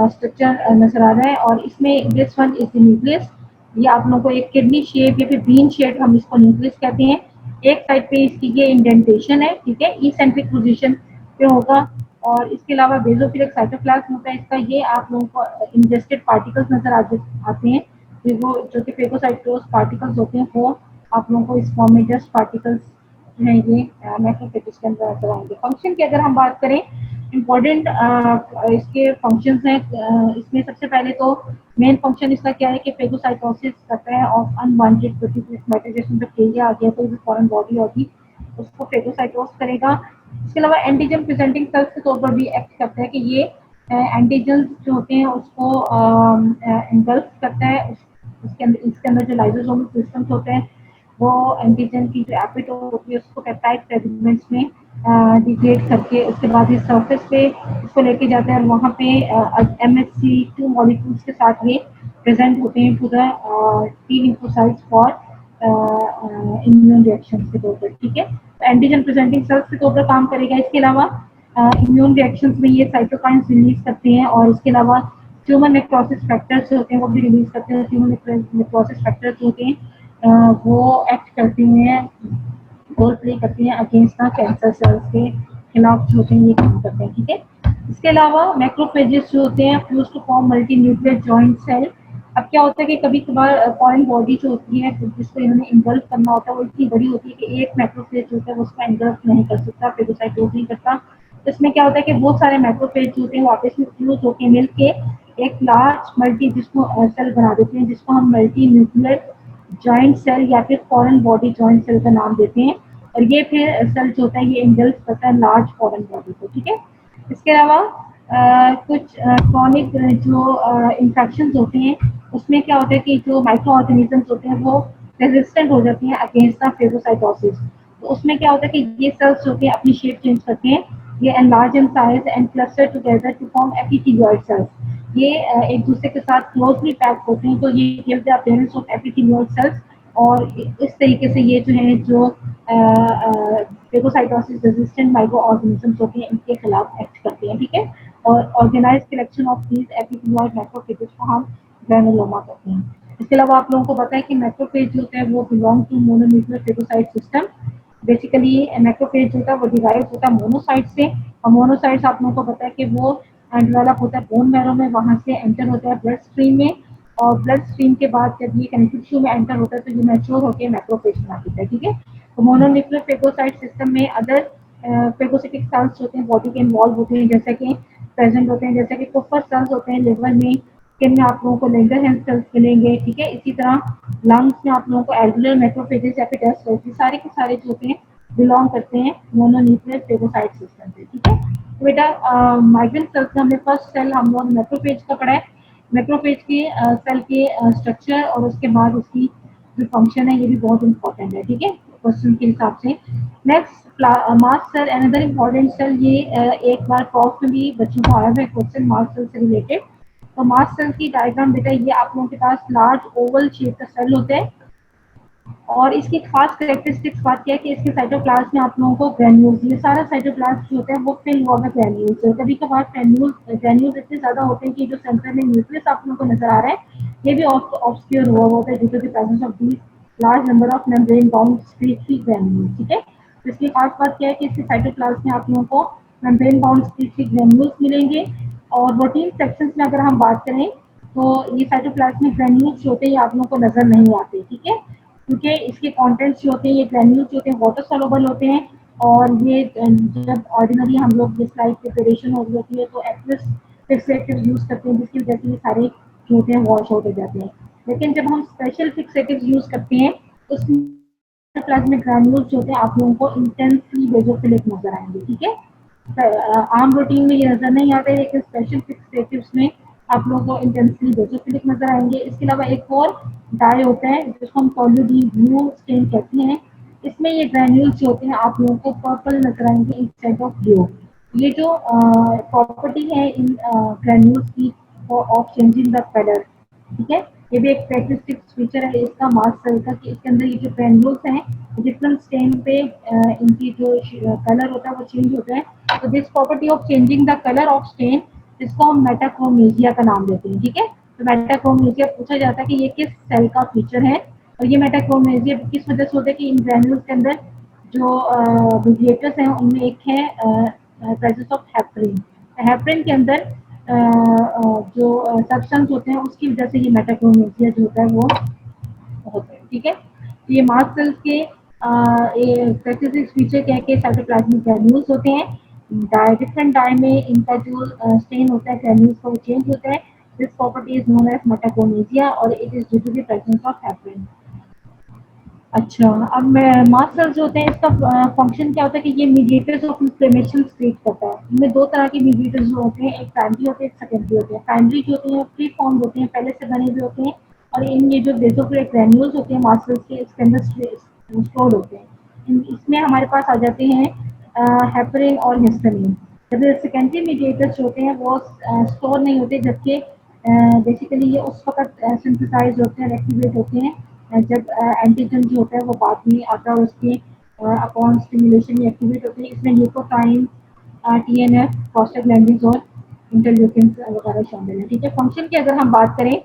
स्ट्रक्चर नजर आ रहा है, और इसमें this one is the nucleus. ये आप लोगों को एक किडनी शेप या फिर बीन शेप हम इसको न्यूक्लियस कहते हैं। एक साइड पे इसकी ये इंडेंटेशन है, ठीक है, इसेंट्रिक पोजीशन पे होगा। और इसके अलावा बेसोफिलिक साइटोप्लाज्म होता है इसका, ये आप लोगों को इंजेस्टेड पार्टिकल्स नजर आते हैं, वो जो कि फेगोसाइटोस पार्टिकल्स होते हैं वो आप लोगों को इस फॉर्म में डस्ट पार्टिकल्स जो है ये मैक्रोफेजेस के अंदर नजर आएंगे। फंक्शन की अगर हम बात करें, इम्पोर्टेंट इसके फंक्शंस हैं। इसमें सबसे पहले तो मेन फंक्शन इसका क्या है कि फेगोसाइटोसिस करता है ऑफ अनवांटेड प्रोटीन मैटर, जैसे बैक्टीरिया आ गया, कोई भी फॉरेन बॉडी होगी उसको फेगोसाइटोस करेगा। इसके अलावा एंटीजन प्रेजेंटिंग सेल्स के तौर पर भी एक्ट करता है कि ये एंटीजन जो होते हैं उसको इनगल्फ करता है। उसके अंदर इसके अंदर जो लाइसोसोमल सिस्टम्स होते हैं वो एंटीजन की जो एपिटोप होती है उसको पेप्टाइड फ्रेगमेंट्स में डिग्रेड करके उसके बाद इस सरफेस पे इसको लेके जाते हैं, और वहाँ पे MHC2 मॉलिक्यूल्स के साथ ये प्रेजेंट होते हैं to the T lymphocytes for immune reaction के तौर पर, ठीक है। एंटीजन प्रेजेंटिंग सेल्स के तौर पर काम करेगा। इसके अलावा इम्यून रिएक्शंस में ये साइटोकाइंस रिलीज करते हैं, और इसके अलावा ट्यूमर नेक्रोसिस फैक्टर्स होते हैं वो भी रिलीज करते हैं। ट्यूमर नेक्रोसिस फैक्टर्स होते हैं वो एक्ट करते हैं, रोल प्ले करते हैं अगेंस्ट द कैंसर सेल्स के खिलाफ जो होते हैं ये काम करते हैं, ठीक है। इसके अलावा मैक्रोफेजेस जो होते हैं used to form multi nuclear giant cell. अब क्या होता है कि कभी कभार फॉरेन बॉडी जो होती है जिसको इन्होंने इन्गल्फ करना होता है वो इतनी बड़ी होती है कि एक मैक्रोफेज जो होता है वो उसको इन्गल्फ नहीं कर सकता, फेगोसाइटोस नहीं करता। तो इसमें क्या होता है कि बहुत सारे मैक्रोफेज जो होते हैं वो आपस में फ्यूज होकर मिलके एक लार्ज मल्टी जिसको सेल बना देते हैं, जिसको हम मल्टी न्यूक्लियर जॉइंट सेल या फिर फॉरेन बॉडी जॉइंट सेल का नाम देते हैं। और ये फिर सेल जो होता है ये इन्गल्फ करता है लार्ज फॉरेन बॉडी को, ठीक है। इसके अलावा कुछ क्रॉनिक जो इन्फेक्शंस होते हैं उसमें क्या होता है कि जो माइक्रो ऑर्गेनिजम्स होते हैं वो रेजिस्टेंट हो जाती हैं अगेंस्ट द फेगोसाइटोसिस। तो उसमें क्या होता है कि ये सेल्स जो होते हैं अपनी शेप चेंज करते हैं, ये enlarge in size and cluster together to form epithelioid cells. ये एक दूसरे के साथ क्लोजली पैक होते हैं, तो ये give the appearance of epithelioid cells, और इस तरीके से ये जो है जो फेगोसाइटोसिस रेजिस्टेंट माइक्रो ऑर्गेनिजम्स होते हैं इनके खिलाफ एक्ट करते हैं, ठीक है। और organised collection of these epithelioid macrophages को हम ग्रैनुलोमा कहते हैं। इसके अलावा आप लोगों को पता है कि मैक्रोफेज जो होते हैं वो belong to mononuclear phagocyte system. Basically macrophage जो होता है वो डिराइव होता है मोनोसाइट से, और मोनोसाइट्स आप लोगों को पता है कि वो डेवलप होता है बोन मैरो में, वहाँ से एंटर होता है ब्लड स्ट्रीम में, और ब्लड स्ट्रीम के बाद जब ये कनेक्टिव टिश्यू में एंटर होता है तो ये मैच्योर होकर मैक्रोफेज बना देता है, ठीक है। तो मोनोन्यूक्लियर फेगोसाइट सिस्टम में अदर फेगोसिटिक सेल्स होते हैं बॉडी के इन्वॉल्व होते हैं, जैसे कि प्रेजेंट होते हैं, जैसे कि कुपर सेल्स होते हैं लिवर में, स्किन में आप लोगों को लैंगरहैंस सेल्स मिलेंगे, ठीक है। इसी तरह लंग्स में आप लोगों को एल्वुलर मैक्रोफेजेस या फिर टेस्ट सेल्स, ये सारे के सारे जो होते हैं बिलोंग करते हैं मोनोन्यूक्लियर फेगोसाइट सिस्टम से, ठीक है। तो बेटा माइग्रेंट सेल्स में हमने फर्स्ट सेल हम लोग मैक्रोफेज का पढ़ा है। मैक्रोफेज के सेल के स्ट्रक्चर और उसके बाद उसकी जो फंक्शन है ये भी बहुत इंपॉर्टेंट है, ठीक है, क्वेश्चन के हिसाब से। Next mast cell, another important cell, ये एक बार टॉप में भी बच्चों को आया हुआ है क्वेश्चन मास्ट सेल से रिलेटेड। तो मास्ट सेल की डायग्राम बेटा ये आप लोगों के पास लार्ज ओवल शेप का सेल होता है और इसकी खास कैरेक्टरिस्टिक्स बात क्या है कि इसके साइटोप्लाज्म में आप लोगों को ग्रैन्यूल्स, ये सारा साइटोप्लाज्म जो होता है वो फिल हुआ है ग्रैन्यूल से। कभी कभार ग्रैन्यूल्स इतने ज्यादा होते हैं कि जो सेंटर में न्यूक्लियस आप लोगों को नजर आ रहा है ये भी ऑब्सक्योर हुआ होता है due to the presence of these large number of membrane bound secretory granules, ठीक है। तो इसकी खास बात क्या है कि इसके साइटोप्लाज्म में आप लोगों को मेम्ब्रेन बाउंड स्ट्रीटरी ग्रैन्यूल्स मिलेंगे। और प्रोटीन सेक्शंस में अगर हम बात करें तो ये साइटोप्लाज्मिक ग्रैन्यूल्स जो होते हैं ये आप लोगों को नजर नहीं आते, ठीक है, क्योंकि इसके कंटेंट्स जो होते हैं ये ग्रैन्यूल्स जो होते हैं वाटर सॉल्युबल होते हैं। और ये जब ऑर्डिनरी हम लोग ये स्लाइड प्रिपरेशन हो रही होती है तो एक्वस फिक्सेटिव यूज करते हैं जिसकी वजह से ये सारे जो होते हैं वॉश आउट हो जाते हैं। लेकिन जब हम स्पेशल फिक्सेटिव यूज करते हैं तो उसमें प्लाज्मिक ग्रैन्यूल्स जो होते हैं आप लोगों को इंटेंसली बेजोफिलिक नजर आएंगे, ठीक है। आम रूटीन में ये नजर नहीं आते लेकिन स्पेशल फिक्सेटिव्स में आप लोगों को इंटेंसली बेजोफिलिक नजर आएंगे। इसके अलावा एक और डाई होता है जिसको हम टॉल्यूडी ब्लू स्टेन कहते हैं। इसमें ये ग्रैन्यूल्स जो होते हैं आप लोगों को पर्पल नजर आएंगे इंस्टेड ऑफ ब्लू। ये जो प्रॉपर्टी है इन ग्रैन्यूल्स की ऑफ चेंजिंग द कलर, ठीक है, ये भी एक कैरेक्टरिस्टिक फीचर है इसका मास सेल का कि इसके अंदर ये जो ग्रैन्यूल्स हैं डिफरेंट स्टेन पे इनकी जो कलर होता है वो चेंज होता है। तो this property of changing the colour of stain इसको हम मेटाक्रोमेजिया का नाम देते हैं, ठीक है। तो मेटाक्रोमेजिया पूछा जाता है कि ये किस सेल का फीचर है और ये मेटाक्रोमेजिया किस वजह से होता है कि इन ग्रैन्यूल्स के अंदर जो मीडिएटर्स हैं उनमें एक है प्रेजेंस ऑफ हेपरिन। हेपरिन के अंदर जो सब्सटेंस होते हैं उसकी वजह से ये मेटाक्रोमेजिया जो होता है वो होता है, ठीक है। तो ये मास्ट सेल्स के स्पेसिफिक फीचर क्या है कि साइटोप्लाज्मिक ग्रैन्यूल्स होते हैं डिफरेंट डाई में इनका जो स्टेन होता है ग्रैन्यूल्स का वो चेंज होता है। This property is known as metachromasia और it is due to the presence of heparin. अच्छा, अब मास्ट सेल्स जो होते हैं इसका फंक्शन क्या होता है कि ये मीडिएटर्स ऑफ इन्फ्लेमेशन क्रिएट करता है। इनमें दो तरह के मीडिएटर्स जो होते हैं, एक प्राइमरी होते हैं एक सेकेंडरी होते हैं। प्राइमरी जो होते हैं प्री फॉर्म होते हैं, पहले से बने हुए होते हैं और इन ये जो बेसोफिल ग्रैन्यूल्स होते हैं मास्ट सेल्स के इसके अंदर स्टोर्ड होते हैं। इसमें हमारे पास आ जाते हैं हेपरिन और हिस्टामिन। जब सेकेंडरी मीडिएटर्स होते हैं वो स्टोर नहीं होते जबकि बेसिकली ये उस वक्त सिंथेसाइज होते हैं एक्टिवेट होते हैं जब एंटीजन जो होता है वो बाद में आता है उसके अपॉन स्टिमुलेशन एक्टिवेट होते हैं। इसमें ल्यूकोट्राइन, टीएनएफ, प्रोस्टाग्लैंडिन्स और इंटरल्यूकिन्स वगैरह शामिल है, ठीक है। फंक्शन की अगर हम बात करें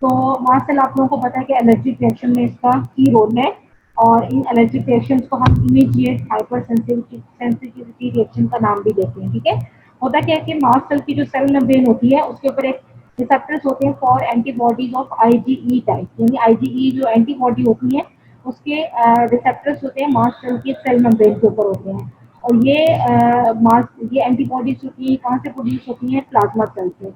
तो मास्ट सेल आप लोगों को पता है कि एलर्जिक रिएक्शन में इसका की रोल है और इन एलर्जिक रिएक्शंस को हम इमीडिएट हाइपर सेंसिटिविटी रिएक्शन का नाम भी देते हैं, ठीक है। होता क्या है कि मास्ट सेल की जो सेल मेम्ब्रेन होती है उसके ऊपर एक रिसेप्टर्स होते हैं for antibodies of IgE type, यानी आईजीई जो एंटीबॉडी होती है उसके रिसेप्टर्स होते हैं मास्ट सेल के सेल मेम्ब्रेन के ऊपर होते हैं। और ये एंटीबॉडीज होती है कहाँ से प्रोड्यूस होती हैं, प्लाज्मा सेल से।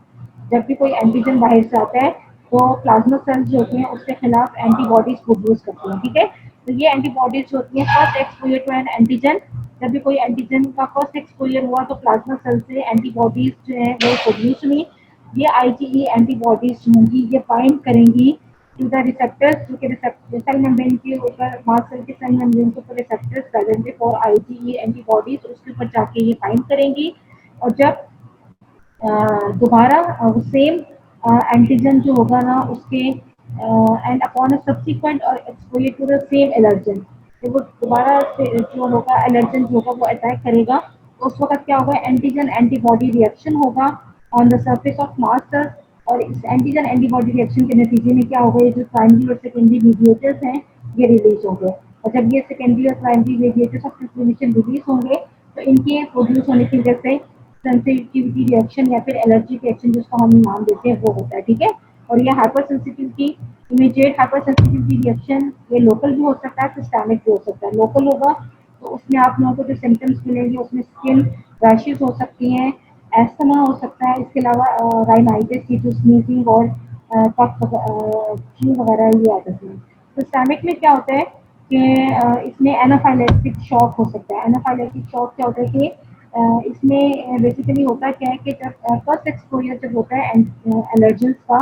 जब भी कोई एंटीजन बाहर से आता है तो प्लाज्मा सेल्स जो होते हैं उसके खिलाफ एंटीबॉडीज प्रोड्यूस करती हैं, ठीक है। तो ये एंटीबॉडीज होती हैं first exposure to an antigen. जब भी कोई एंटीजन का फर्स्ट एक्सपोजर हुआ तो प्लाज्मा सेल से एंटीबॉडीज जो है वो प्रोड्यूस हुई। ये आईजीई एंटीबॉडीज जो होंगी ये बाइंड करेंगी टू द रिसेप्टर्स जो कि सेल मेम्ब्रेन के ऊपर मास्ट सेल के सेल मेम्ब्रेन के ऊपर रिसेप्टर्स प्रेजेंट है फॉर आईजीई एंटीबॉडीज, उसके ऊपर जाके ये बाइंड करेंगी। और जब दोबारा सेम एंटीजन जो होगा ना उसके एंड अपॉन अ सब्सिक्वेंट और exposure to the same allergen, तो वो दोबारा जो होगा एलर्जन जो होगा वो अटैक करेगा तो उस वक्त क्या होगा, एंटीजन एंटीबॉडी रिएक्शन होगा on the surface of mast cell. और इस एंटीजन एंटीबॉडी रिएक्शन के नतीजे में क्या होगा, ये जो प्राइमरी और सेकेंडरी मीडिएटर्स हैं ये रिलीज होंगे। और जब ये सेकेंडरी और primary mediators of inflammation release होंगे तो इनके प्रोड्यूस होने की वजह से सेंसिटिविटी रिएक्शन या फिर एलर्जी रिएक्शन जिसको हम नाम देते हैं वो होता है, ठीक है। और ये hyper sensitivity, immediate hyper sensitivity reaction ये लोकल भी हो सकता है सिस्टेमिक भी हो सकता है। लोकल होगा तो उसमें आप लोगों को जो सिम्टम्स मिलेंगे उसमें स्किन रैशेस हो सकती हैं, एस्थमा हो सकता है, इसके अलावा राइनाइटिस की जो स्नीजिंग और कफ छींक वगैरह ये आ जाती है। तो स्टमक में क्या होता है कि इसमें एनाफाइलेक्टिक शॉक हो सकता है। एनाफाइलेक्टिक शॉक क्या होता है कि इसमें बेसिकली होता क्या है कि जब फर्स्ट एक्सपोजर जब होता है एलर्जेंस का,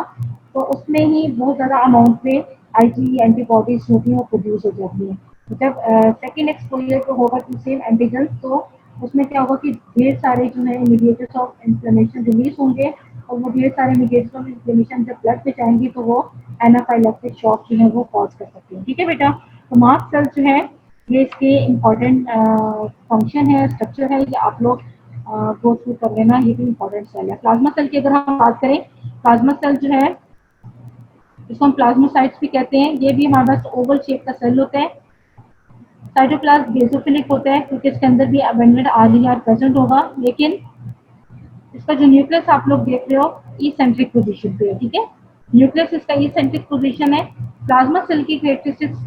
तो उसमें ही बहुत ज़्यादा अमाउंट में आईजी एंटीबॉडीज होती हैं वो प्रोड्यूस हो जाती हैं। जब सेकेंड एक्सपोजर को होगा टू सेम एंटीजन, तो उसमें क्या होगा कि ढेर सारे जो है मीडिएटर्स ऑफ इन्फ्लेमेशन रिलीज होंगे, और वो ढेर सारे मीडिएटर्स ऑफ इन्फ्लेमेशन जब ब्लड में जाएंगे तो वो एनाफाइलेक्टिक शॉक जो है वो कॉज कर सकते हैं। ठीक है बेटा, तो मास्ट सेल जो है ये इसके इम्पॉर्टेंट फंक्शन है, स्ट्रक्चर है, ये आप लोग गो थ्रू कर लेना, ये भी इम्पॉर्टेंट सेल है। प्लाज्मा सेल की अगर हम बात करें, प्लाज्मा सेल जो है इसको हम प्लाज्मोसाइट्स भी कहते हैं। ये भी हमारे पास ओवल शेप का सेल होता है। साइटोप्लाज्म बेसोफिलिक होता है क्योंकि इसके अंदर भी अबेंडेंट आरईआर प्रेजेंट होगा, लेकिन इसका जो न्यूक्लियस आप लोग देख रहे हो ई सेंट्रिक पोजीशन पे है। ठीक है, न्यूक्लियस इसका ई सेंट्रिक पोजीशन है। प्लाज्मा सेल की कैरेक्टरिस्टिक्स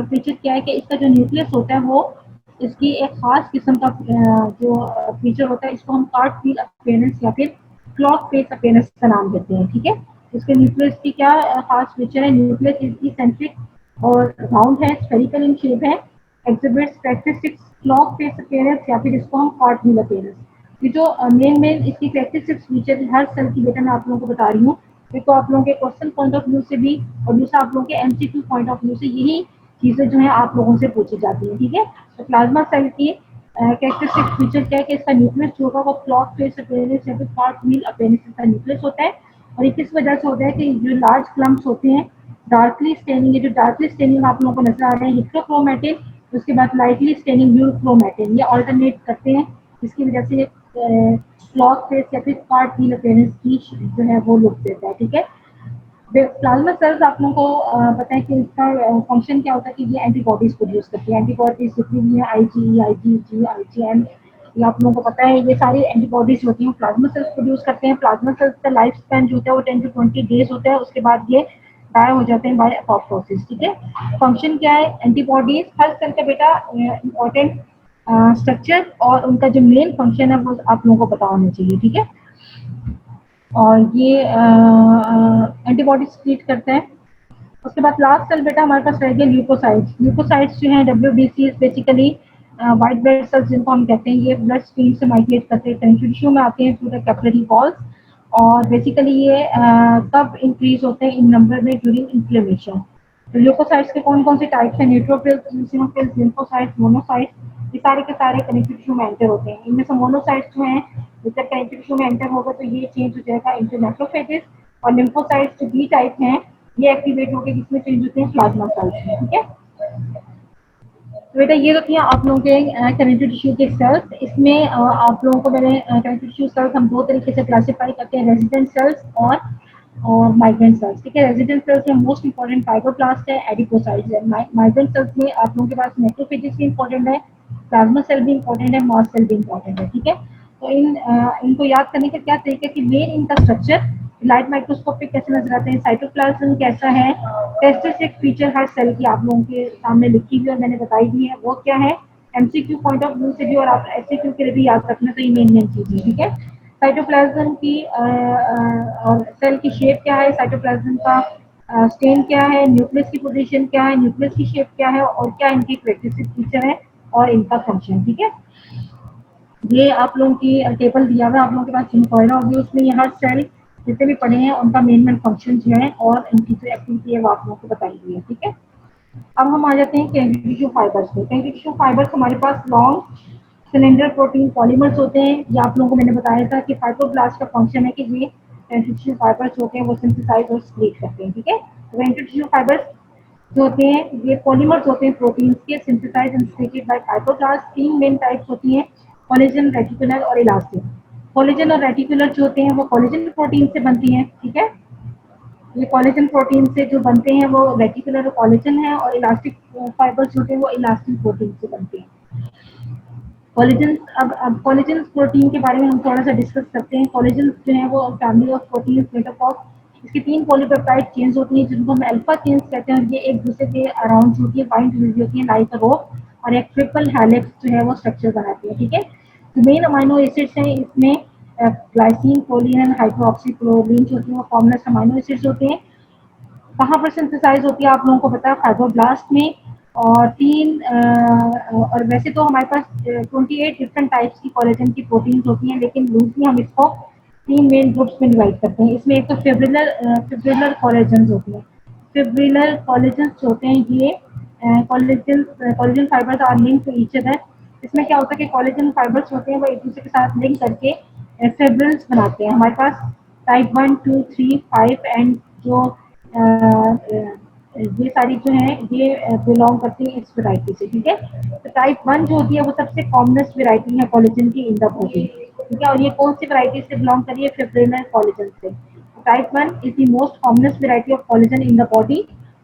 फीचर क्या है कि इसका जो न्यूक्लियस होता है वो इसकी एक खास किस्म का जो फीचर होता है, इसको हम कार्ड व्हील अपीयरेंस या फिर क्लॉक फेस अपीयरेंस का नाम देते हैं। ठीक है, इसके न्यूक्लियस की क्या खास फीचर है, न्यूक्लियस ई सेंट्रिक और राउंड है, स्फेरिकल इन शेप है, exhibits characteristics clock face appearance या फिर इसको हम कार्ड व्हील अपीयरेंस। ये जो मेन इसकी कैरेक्टरिस्टिक्स फीचर हर सेल की बेटा मैं आप लोगों को बता रही हूँ, तो आप लोगों के क्वेश्चन पॉइंट ऑफ व्यू से भी और दूसरा आप लोगों के एमसीक्यू पॉइंट ऑफ व्यू से यही चीजें जो है आप लोगों से पूछी जाती हैं। ठीक है, तो प्लाज्मा सेल की कैरेक्टरिस्टिक फीचर क्या है कि इसका न्यूक्लियस जो होगा वो क्लॉक फेस अपीयरेंस या फिर कार्ड व्हील अपीयरेंस का न्यूक्लियस होता है। और ये किस वजह से होता है कि जो लार्ज क्लम्प्स होते हैं डार्कली स्टेनिंग, ये जो डार्कली स्टेनिंग आप लोगों को नजर आ रहे हैं हिट्रोक्रोमैटिन, उसके बाद लाइटली स्टेनिंग यूरोक्रोमैटिन, ये ऑल्टरनेट करते हैं, इसकी वजह से क्लॉक फेस या फिर कार्ड व्हील अपीयरेंस की जो है वो लुक देता है। ठीक है, प्लाज्मा सेल्स आप लोगों को पता है कि इसका फंक्शन क्या होता है कि ये एंटीबॉडीज प्रोड्यूस करती है। एंटीबॉडीज जितनी भी है आईजी, आईजीजी, आईजीएम, ये आप लोगों को पता है, ये सारी एंटीबॉडीज होती हैं प्लाज्मा सेल्स प्रोड्यूस करते हैं। प्लाज्मा सेल्स का लाइफ स्पैन जो होता है वो 10 to 20 डेज होता है, उसके बाद ये डाई हो जाते हैं बाय अपोप्टोसिस। ठीक है, फंक्शन क्या है, एंटीबॉडीज हर सेल का बेटा इंपॉर्टेंट स्ट्रक्चर और उनका जो मेन फंक्शन है वो आप लोगों को पता होना चाहिए। ठीक है, और ये एंटीबॉडी स्क्रीट करते हैं। उसके बाद लास्ट सेल बेटा हमारे पास रह गया ल्यूकोसाइट्स। ल्यूकोसाइट्स जो है WBC basically white blood sales जिनको हम कहते हैं, ये ब्लड स्ट्रीम से माइग्रेट करते हैं, कनेक्टिव टिश्यू में आते हैं थ्रू द कैपिलरी वॉल्स, और बेसिकली ये कब इंक्रीज होते हैं इन नंबर में ड्यूरिंग इन्फ्लेमेशन। तो ल्यूकोसाइट्स के कौन कौन से टाइप्स हैं, न्यूट्रोफिल्स, इसिनोफिल्स, लिम्फोसाइट्स, मोनोसाइट्स, ये सारे के सारे कनेक्टिव टिश्यू में एंटर होते हैं। इनमें से मोनोसाइट्स जो हैं जब कनेक्टिव टिश्यू में एंटर होगा तो ये चेंज हो जाएगा इंटू मैक्रोफेजेस, और लिम्फोसाइट्स जो बी टाइप हैं ये एक्टिवेट होकर किसमें चेंज होते हैं, प्लाज्मा सेल्स में। ठीक है, तो बेटा ये तो थी आप लोगों के कनेक्टिव टिश्यू के सेल्स। इसमें आप लोगों को मैंने कनेक्टिव टिश्यू सेल्स हम दो तरीके से क्लासिफाई करते हैं, रेजिडेंट सेल्स और माइग्रेंट सेल्स। ठीक है, रेजिडेंट सेल्स में मोस्ट इंपॉर्टेंट फाइब्रोब्लास्ट है, एडिपोसाइट्स है। माइग्रेंट सेल्स में आप लोगों के पास मैक्रोफेजेस भी इंपॉर्टेंट है, प्लाज्मा सेल भी इंपॉर्टेंट है, मास्ट सेल भी इंपॉर्टेंट है। ठीक है, तो इनको याद करने का क्या तरीका कि मेन इनका स्ट्रक्चर लाइट माइक्रोस्कोप पे कैसे नजर आते हैं, साइटोप्लाज्म कैसा है, कैरेक्टरिस्टिक फीचर हर सेल की आप लोगों के सामने लिखी हुई और मैंने बताई दी है वो क्या है, एमसीक्यू पॉइंट ऑफ व्यू से भी और आप एससीक्यू के लिए भी याद रखना, तो ये मेन चीज है। ठीक है, साइटोप्लाज्म की और सेल की शेप क्या है, साइटोप्लाज्म का स्टेन क्या है, न्यूक्लियस की पोजीशन क्या है, न्यूक्लियस की शेप क्या है, और क्या इनकी कैरेक्टरिस्टिक फीचर है और इनका फंक्शन। ठीक है, ये आप लोगों की टेबल दिया हुआ है आप लोगों के पास इनक्वायरी होगी, उसमें ये हर सेल जितने भी पढ़े हैं उनका मेन फंक्शन जो है और इनकी जो एक्टिविटी है वो आप लोगों को बताई गई है। ठीक है, अब हम आ जाते हैं कनेक्टिव टिश्यू फाइबर्स पे। कनेक्टिव टिश्यू फाइबर्स हमारे पास लॉन्ग सिलेंडर प्रोटीन पॉलीमर्स होते हैं। ये आप लोगों को मैंने बताया था कि फाइब्रोब्लास्ट का फंक्शन है कि ये कनेक्टिव टिश्यू फाइबर्स होते हैं वो सिंथेसाइज और स्प्लिट करते हैं। ठीक है, कनेक्टिव टिश्यू फाइबर्स जो होते हैं ये पॉलीमर्स होते हैं प्रोटीन्स के, synthesize and splitted by fibroblast. तीन मेन टाइप्स होती हैं, कोलेजन, रेटिकुलर और इलास्टिक। कोलेजन और रेटिकुलर जो होते हैं वो कोलेजन प्रोटीन से बनती हैं। ठीक है, ये कोलेजन प्रोटीन से जो बनते हैं वो रेटिकुलर कोलेजन है, और इलास्टिक फाइबर्स होते हैं वो इलास्टिक प्रोटीन से बनते हैं। कोलेजन, अब कोलेजन प्रोटीन के बारे में हम थोड़ा सा डिस्कस करते हैं। कोलेजन जो है वो family of protein made up of, इसकी तीन पॉलीपेप्टाइड चेन्स होती हैं जिनको हम अल्फा चेन्स कहते हैं। ये एक दूसरे के अराउंड होती है, बाइंड हुई होती है लाइक अ रोप, और एक ट्रिपल हेलिक्स जो है वो स्ट्रक्चर बनाती है। ठीक है, जो मेन अमाइनो एसिड्स हैं इसमें ग्लाइसिन, कोलिन, हाइड्रोक्सी क्लोरीन जो होती है वो कॉमनेस्ट अमाइनो एसिड्स होते हैं। कहाँ पर सिंथेसाइज होती है आप लोगों को पता है, फाइब्रोब्लास्ट में। और और वैसे तो हमारे पास 28 डिफरेंट टाइप्स की कोलेजन की प्रोटीन्स होती हैं, लेकिन लूजली हम इसको 3 मेन ग्रुप्स में डिवाइड करते हैं। इसमें एक तो फिब्रिलर कोलेजन होती है। फिब्रिलर कोलेजन होते हैं ये collagen collagen fibres are link to each other. इसमें क्या होता है कि कोलेजन फाइबर्स होते हैं वो एक दूसरे के साथ लिंक करके फिब्रिल्स बनाते हैं। हमारे पास टाइप 1, 2, 3, 5 एंड जो ये सारी जो है ये बिलोंग करती है इस वैरायटी से, ठीक है। तो टाइप 1 जो होती है वो सबसे कॉमनेस्ट वैरायटी है कोलेजन की इन द बॉडी, ठीक है। और ये कौन सी वैरायटी से बिलोंग करी है, फिब्रिलर कोलेजन से। Type 1 is the most commonest variety of collagen in the body.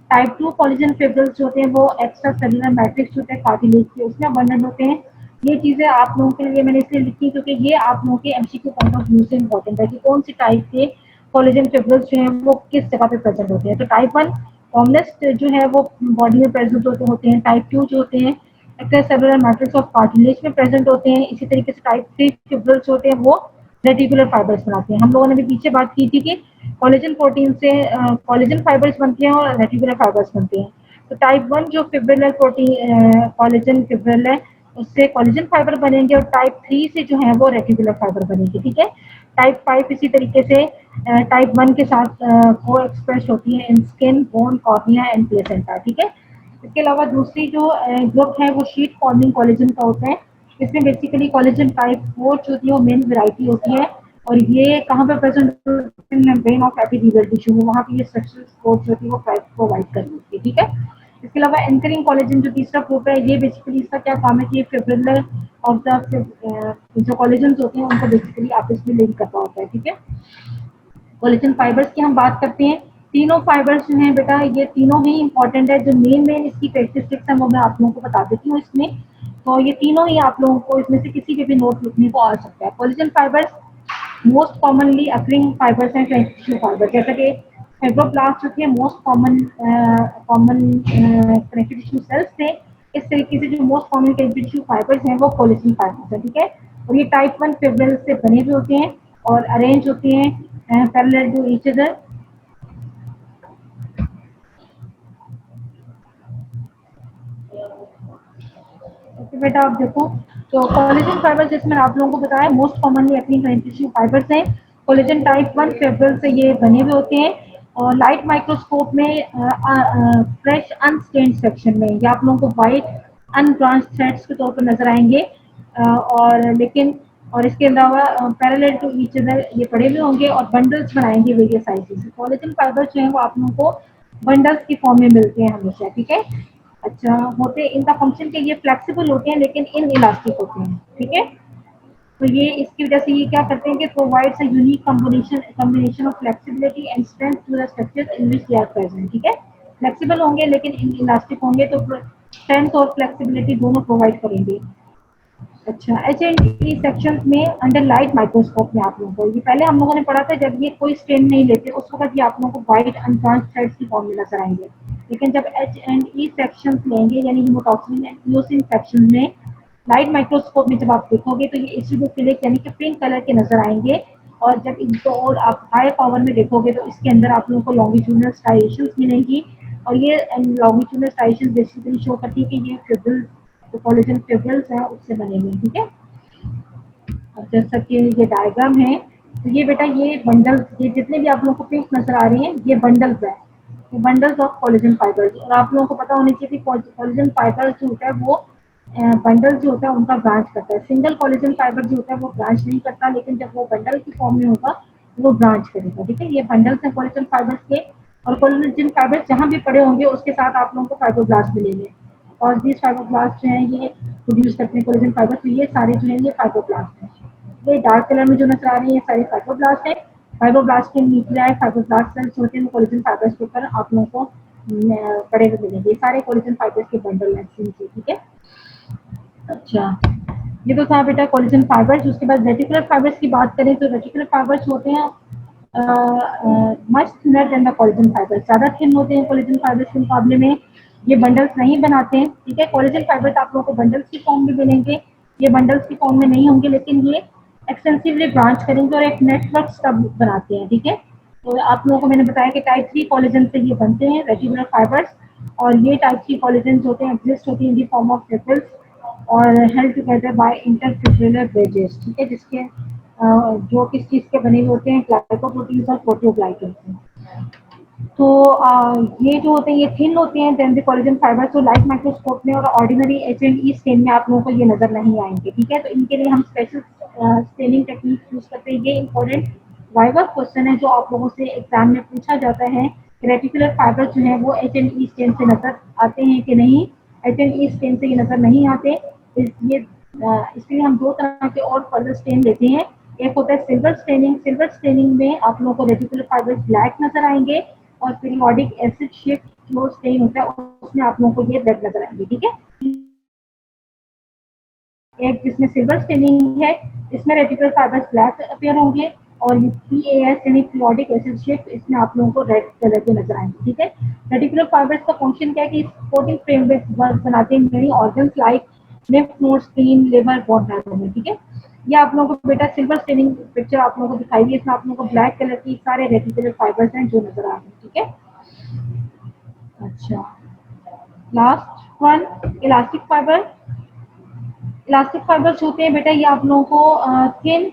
Type 2 collagen fibrils होते हैं वो एक्स्ट्रा सेलुलर मैट्रिक्स होते हैं कार्टिलेज के, उसमें अबंडेंट होते हैं। ये चीजें आप लोगों के लिए मैंने इसलिए लिखी क्योंकि ये आप लोगों के एमसीक्यू पॉइंट ऑफ व्यू से इंपॉर्टेंट है कि कौन सी टाइप के कोलेजन फिब्रिल्स जो हैं वो किस जगह पे प्रेजेंट होते हैं। तो टाइप 1 कॉमनेस्ट जो है वो बॉडी में प्रेजेंट होते हैं। टाइप 2 जो होते हैं extra cellular matrix of cartilage में प्रेजेंट होते हैं। इसी तरीके से टाइप 3 फिब्रिल्स होते हैं वो रेटिकुलर फाइबर्स बनाते हैं। हम लोगों ने भी पीछे बात की थी कि कोलेजन प्रोटीन से कोलेजन फाइबर्स बनते हैं और रेटिकुलर फाइबर्स बनते हैं। तो टाइप 1 जो फिब्रिलर प्रोटीन कोलेजन फिब्रिल है उससे कोलेजन फाइबर बनेंगे, और टाइप 3 से जो है वो रेटिकुलर फाइबर बनेंगे, ठीक है। टाइप 5 इसी तरीके से टाइप 1 के साथ को एक्सप्रेस होती है in skin, bone, cornea and placenta, ठीक है। इसके अलावा दूसरी जो ग्रुप है वो शीट फॉर्मिंग कोलेजन का होता है। इसमें बेसिकली कोलेजन टाइप 4 जो होती है वो मेन वैरायटी होती है, और ये कहाँ पे प्रेजेंट होती है, मेम्ब्रेन ऑफ एपिथेलियल टिश्यू में, वहाँ पे ये स्ट्रक्चरल सपोर्ट होती है वो प्रोवाइड कर देती है, ठीक है। इसके अलावा एंकरिंग कोलेजन जो तीसरा ग्रुप है ये बेसिकली इसका क्या काम है कि फिब्रिलर ऑफ द जो कोलेजन होते हैं उनको बेसिकली आपस में लिंक करता होता है, ठीक है। कोलेजन फाइबर्स की हम बात करते हैं। तीनों फाइबर्स जो हैं बेटा ये तीनों ही इंपॉर्टेंट है। जो मेन इसकी कैरेक्टरिस्टिक्स हैं वो मैं आप लोगों को बता देती हूँ इसमें। तो ये तीनों ही आप लोगों को इसमें से किसी भी नोट लिखने को आ सकता है। Collagen fibres most commonly occurring fibres हैं टिश्यू फाइबर, जैसा कि फाइब्रोब्लास्ट होती है most common connective tissue sales थे। इस तरीके से जो most common connective tissue fibres हैं वो कोलेजन फाइबर्स है, ठीक है। और ये टाइप 1 फिब्रिल से बने हुए होते हैं और अरेंज होते हैं पैरेलल टू ईच अदर। तो बेटा आप देखो, तो कोलेजन फाइबर्स जिसमें आप लोगों को बताया मोस्ट कॉमनली अपनी कनेक्टिव टिश्यू फाइबर्स हैं। कोलेजन टाइप 1 फिब्रिल से ये बने हुए होते हैं और लाइट माइक्रोस्कोप में फ्रेश अनस्टेन्ड सेक्शन में या आप लोगों को वाइट अनब्रांच थ्रेड्स के तौर पर नजर आएंगे। और लेकिन और इसके अलावा पैरेलल टू ईच अदर ये पड़े हुए होंगे और बंडल्स बनाएंगे वेरियस साइजेस। कोलेजन फाइबर्स जो है वो आप लोगों को बंडल्स की फॉर्म में मिलते हैं हमेशा, ठीक है। अच्छा होते इनका फंक्शन के ये फ्लेक्सिबल होते हैं लेकिन इन इलास्टिक होते हैं, ठीक है। तो ये इसकी वजह से ये क्या करते हैं कि provides a unique combination of flexibility and strength to the structures in which they are present, ठीक है। फ्लेक्सिबल होंगे लेकिन इलास्टिक होंगे तो स्ट्रेंथ और फ्लेक्सिबिलिटी दोनों प्रोवाइड करेंगे। अच्छा एच एंड ई सेक्शन में अंडर लाइट माइक्रोस्कोप में आप लोगों को ये पहले हम लोगों ने पढ़ा था जब ये कोई स्ट्रेन नहीं लेते उस वक्त ये आप लोगों को वाइट अनब्रांच थ्रेड्स की फॉर्म में नजर आएंगे। लेकिन जब एच एंड ई सेक्शन लेंगे यानी हिमोटॉक्सिन एंड इओसिन सेक्शन में लाइट माइक्रोस्कोप में जब आप देखोगे तो ये एसिडोफिलिक यानी कि पिंक कलर के नजर आएंगे। और जब इनको और आप हाई पावर में देखोगे तो इसके अंदर आप लोगों को लॉन्गिट्यूडनल स्ट्राइएशंस मिलेंगी। और ये लॉन्गिट्यूडनल स्ट्राइएशंस बेसिकली शो करती है कि ये फिब्रिल जो कोलेजन फिब्रिल्स हैं उससे बने हुए, ठीक है। अब जैसा कि ये डायग्राम है तो ये बेटा ये बंडल्स, ये जितने भी आप लोगों को पिंक नजर आ रहे हैं ये बंडल्स है, ये बंडल्स ऑफ कोलेजन फाइबर्स। और आप लोगों को पता होना चाहिए कि कोलेजन फाइबर जो होता है वो बंडल जो होता है उनका ब्रांच करता है। सिंगल कोलेजन फाइबर जो होता है वो ब्रांच नहीं करता, लेकिन जब वो बंडल की फॉर्म में होगा वो ब्रांच करेगा, ठीक है। ये बंडल्स हैं कोलेजन फाइबर्स के। और कोलेजन फाइबर्स जहाँ भी पड़े होंगे उसके साथ आप लोगों को फाइब्रोब्लास्ट मिलेंगे और these फाइब्रोब्लास्ट जो हैं ये प्रोड्यूस करते हैं कोलेजन फाइबर। तो ये सारे जो हैं ये फाइब्रोब्लास्ट हैं। ये डार्क कलर में जो नजर आ रही है ये सारे फाइब्रोब्लास्ट है। फाइब्रोब्लास्ट के न्यूक्लियाई फाइब्रोब्लास्ट सेल्स होते हैं वो कोलेजन फाइबर्स के ऊपर आप लोगों को पड़े हुए मिलेंगे। ये सारे कोलेजन फाइबर्स के बंडल हैं, ठीक है। अच्छा ये तो था बेटा कोलेजन फाइबर्स। उसके बाद रेटिकुलर फाइबर्स की बात करें तो रेटिकुलर फाइबर्स होते हैं much thinner than the collagen fibres, ज्यादा थिन होते हैं कोलेजन फाइबर्स के मुकाबले में। ये बंडल्स नहीं बनाते हैं, ठीक है। कोलेजन फाइबर्स आप लोगों को बंडल्स की फॉर्म में मिलेंगे, ये बंडल्स की फॉर्म में नहीं होंगे लेकिन ये एक्सटेंसिवली ब्रांच करेंगे और एक नेटवर्क स्टब बनाते हैं, ठीक है। तो आप लोगों को मैंने बताया कि टाइप 3 कोलेजन से ये बनते हैं रेटिकुलर फाइबर्स, और ये टाइप 3 कोलेजन होते हैं एग्जिस्ट होती है in the form of triples और हेल्ड टुगेदर बाय इंटरफिब्रिलर ब्रिजेस, ठीक है, जिसके जो किस चीज़ के बने हुए होते हैं, ग्लाइकोप्रोटीन्स और प्रोटीओग्लाइकन से। तो ये जो होते हैं ये थिन होते हैं देन द कोलेजन फाइबर्स, तो लाइट माइक्रोस्कोप में और ऑर्डिनरी H&E स्टेन में आप लोगों को ये नजर नहीं आएंगे, ठीक है। तो इनके लिए हम स्पेशल स्टेनिंग टेक्निक यूज करते हैं। ये इंपॉर्टेंट वाइवा क्वेश्चन है जो आप लोगों से एग्जाम में पूछा जाता है कि रेटिकुलर फाइबर जो है वो H&E स्टेन से नजर आते हैं कि नहीं। H&E स्टेन से ये नजर नहीं आते, इसलिए हम दो तरह के और फर्दर स्टेन लेते हैं। एक होता है सिल्वर स्टेनिंग। सिल्वर स्टेनिंग में आप लोगों को रेटिकुलर फाइबर ब्लैक नजर आएंगे, और पीरियोडिक एसिड शिफ्ट जो स्टेन होता है उसमें आप लोगों को ये रेड नजर आएंगे, ठीक है। एक जिसमें सिल्वर स्टेनिंग है इसमें रेटिकुलर फाइबर्स ब्लैक अपीयर होंगे, और PAS यानी पीरियोडिक एसिड शिफ्ट इसमें आप लोगों को रेड कलर के नजर आएंगे, ठीक है। रेटिकुलर फाइबर्स का फंक्शन क्या है कि सपोर्टिंग फ्रेमवर्क बनाते हैं many organs like lymph node, spleen, liver, bone marrow में, ठीक है। ये आप लोगों को बेटा सिल्वर स्टेनिंग पिक्चर आप लोगों को दिखाई दी, इसमें आप लोगों को ब्लैक कलर की सारे रेटिकुलर फाइबर्स हैं जो नजर आ रहे हैं, ठीक है। अच्छा, last one elastic fibre. Elastic fibres होते हैं बेटा ये आप लोगों को thin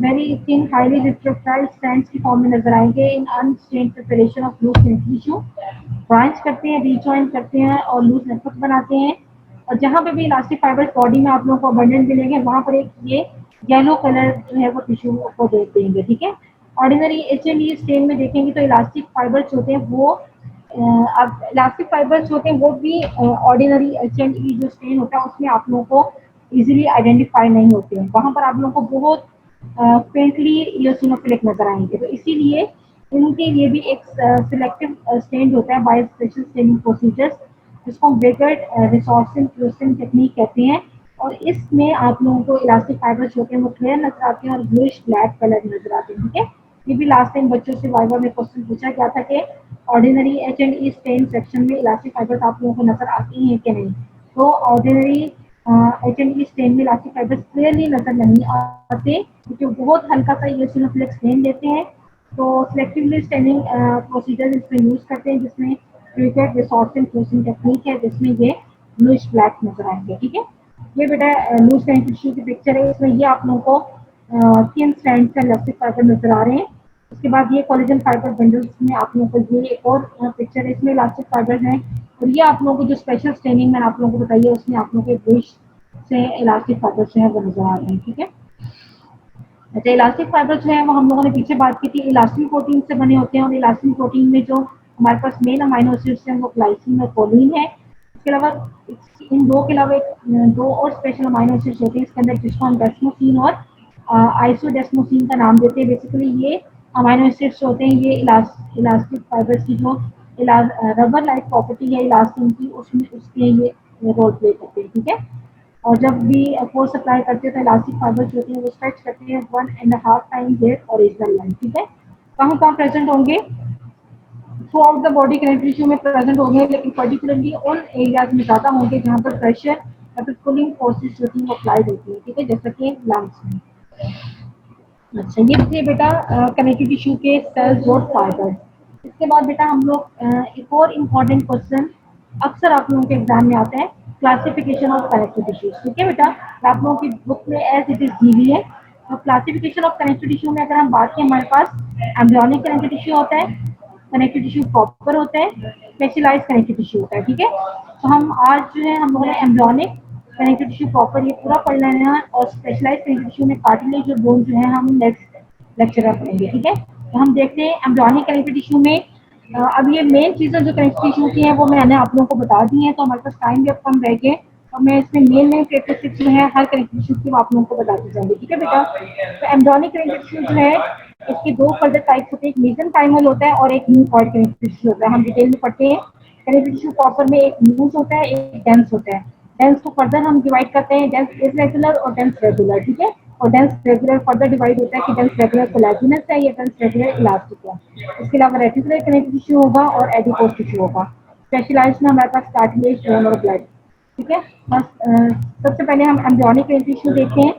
very thin highly refractile strands की फॉर्म में नजर आएंगे in unstained preparation of loose connective tissue. Branch करते हैं, रीजॉइन करते हैं और लूज नेटवर्क बनाते हैं। और जहाँ पे भी इलास्टिक फाइबर्स बॉडी में आप लोगों को अबंडेंट मिलेंगे वहाँ पर एक ये येलो कलर जो है वो टिश्यू को दे देंगे, ठीक है। ऑर्डिनरी H&E स्टेन में देखेंगे तो इलास्टिक फाइबर्स होते हैं वो अब इलास्टिक फाइबर्स होते हैं वो भी ऑर्डिनरी H&E जो स्टेन होता है उसमें आप लोगों को इजीली आइडेंटिफाई नहीं होते हैं, वहाँ पर आप लोगों को बहुत फेंटली इयोसिनोफिलिक नजर आएंगे। तो इसीलिए इनके लिए भी एक सिलेक्टिव स्टेन होता है बाय स्पेशल स्टेनिंग प्रोसीजर्स, जिसको हम वेगर्ड रिसोर्सिंग फ्लोसिंग टेक्निक कहते हैं। और इसमें आप लोगों को इलास्टिक फाइबर्स होते हैं वो क्लियर नजर आते हैं और ब्लूइश ब्लैक कलर नजर आते हैं, ठीक है। ये भी लास्ट टाइम बच्चों से वाइवा में क्वेश्चन पूछा गया था कि ऑर्डिनरी H&E स्टेन सेक्शन में इलास्टिक फाइबर्स आप लोगों को नजर आती हैं कि नहीं। तो ऑर्डिनरी H&E स्टेन में इलास्टिक फाइबर्स क्लियरली नजर नहीं आते क्योंकि बहुत हल्का सा इयोसिनोफिलिक स्टेन लेते हैं। तो सिलेक्टिवली स्टेनिंग प्रोसीजर इसमें यूज करते हैं जिसमें क्रिकेट रिसोर्सिंग फ्लोसिंग टेक्निक है जिसमें ये ब्लूइश ब्लैक नजर आएंगे, ठीक है। ये बेटा लूज कनेक्टिव टिश्यू की पिक्चर है, इसमें ये आप लोगों को थिन स्ट्रैंड का इलास्टिक फाइबर नजर आ रहे हैं। उसके बाद ये कोलेजन फाइबर बंडल्स में आप लोगों को ये एक और पिक्चर है, इसमें इलास्टिक फाइबर हैं। और ये आप लोगों को जो स्पेशल स्टेनिंग मैंने आप लोगों को बताई है उसमें आप लोगों के ब्रश से इलास्टिक फाइबर जो है वो नजर आ रहे हैं, ठीक है। अच्छा, इलास्टिक फाइबर जो है वो हम लोगों ने पीछे बात की थी इलास्टिन प्रोटीन से बने होते हैं, और इलास्टिन प्रोटीन में जो हमारे पास मेन अमाइनो एसिड्स हैं वो ग्लाइसिन और कोलिन है। इसके अलावा इन दो के अलावा दो और स्पेशल अमाइनो एसिड्स होते हैं इसके अंदर जिसको हम डेस्मोसिन और आइसोडेस्मोसिन का नाम देते हैं। बेसिकली ये अमाइनो एसिड्स होते हैं ये इलास्टिक फाइबर्स की जो रबर लाइक प्रॉपर्टी है इलास्टिन की उसमें उसके ये रोल प्ले करते हैं, ठीक है। और जब भी फोर्स अप्लाई करते हैं तो इलास्टिक फाइबर्स होते हैं वो स्ट्रेच करते हैं 1.5 टाइम देयर ओरिजिनल लेंथ, ठीक है। कहाँ कहाँ प्रेजेंट होंगे through out the body connective tissue में प्रेजेंट होंगे, लेकिन पर्टिकुलरली उन एरियाज में ज़्यादा होंगे जहाँ पर प्रेशर या फिर पुलिंग फोर्सेस होती हैं वो अप्लाइड होती है, ठीक है, जैसे कि लंग्स में। अच्छा, ये थे बेटा कनेक्टिव टिश्यू के सेल्स और फाइबर्स। इसके बाद बेटा हम लोग एक और इम्पॉर्टेंट क्वेश्चन अक्सर आप लोगों के एग्जाम में आता है, क्लासिफिकेशन ऑफ कनेक्टिव टिश्यूज, ठीक है बेटा। आप लोगों की बुक में एज इट इज दी हुई है। तो क्लासिफिकेशन ऑफ कनेक्टिव टिश्यू में अगर हम बात करें हमारे पास एम्ब्रियोनिक कनेक्टिव टिश्यू होता है, कनेक्टिव टिश्यू प्रॉपर होता है, स्पेशलाइज कनेक्टिव टिश्यू होता है, ठीक है। तो हम आज जो है हम लोगों ने एम्ब्रियोनिक कनेक्टिव टिश्यू प्रॉपर ये पूरा पढ़ लेना है, और स्पेशलाइज कनेक्टिव टिश्यू में कार्टिलेज और बोन जो है हम नेक्स्ट लेक्चर में पढ़ेंगे, ठीक है। तो हम देखते हैं एम्ब्रियोनिक कनेक्टिव टिश्यू में अब ये मेन चीजें जो कनेक्टिव टिश्यू की हैं वो मैंने आप लोगों को बता दी हैं, तो हमारे पास टाइम भी अब कम रह गए, और मैं इसमें मेन मेन कैरेक्टरिस्टिक्स जो है हर कनेक्टिव टिश्यू की आप लोगों को बताती जाऊंगी, ठीक है बेटा। तो एम्ब्रियोनिक कनेक्टिव टिश्यू जो है इसके दो फर्दर टाइप्स होते हैं, एक मेसेंकाइमल होता है और एक न्यूक्लियोइड कनेक्टिव टिश्यू होता है। हम डिटेल में पढ़ते हैं। कनेक्टिव टिश्यू प्रॉपर में एक लूज होता है एक डेंस होता है। डेंस को फर्दर हम डिवाइड करते हैं डेंस इरेगुलर और डेंस रेगुलर, ठीक है। और डेंस रेगुलर फर्दर डिवाइड होता है कि डेंस रेगुलर कोलैजिनस है या डेंस रेगुलर इलास्टिक है। इसके अलावा रेटिकुलर कनेक्टिव टिश्यू होगा और एडिपोज टिश्यू होगा। स्पेशलाइज्ड में हमारे पास कार्टिलेज, बोन और ब्लड, ठीक है। बस सबसे पहले हम एम्ब्रियोनिक कनेक्टिव टिश्यू देखते हैं।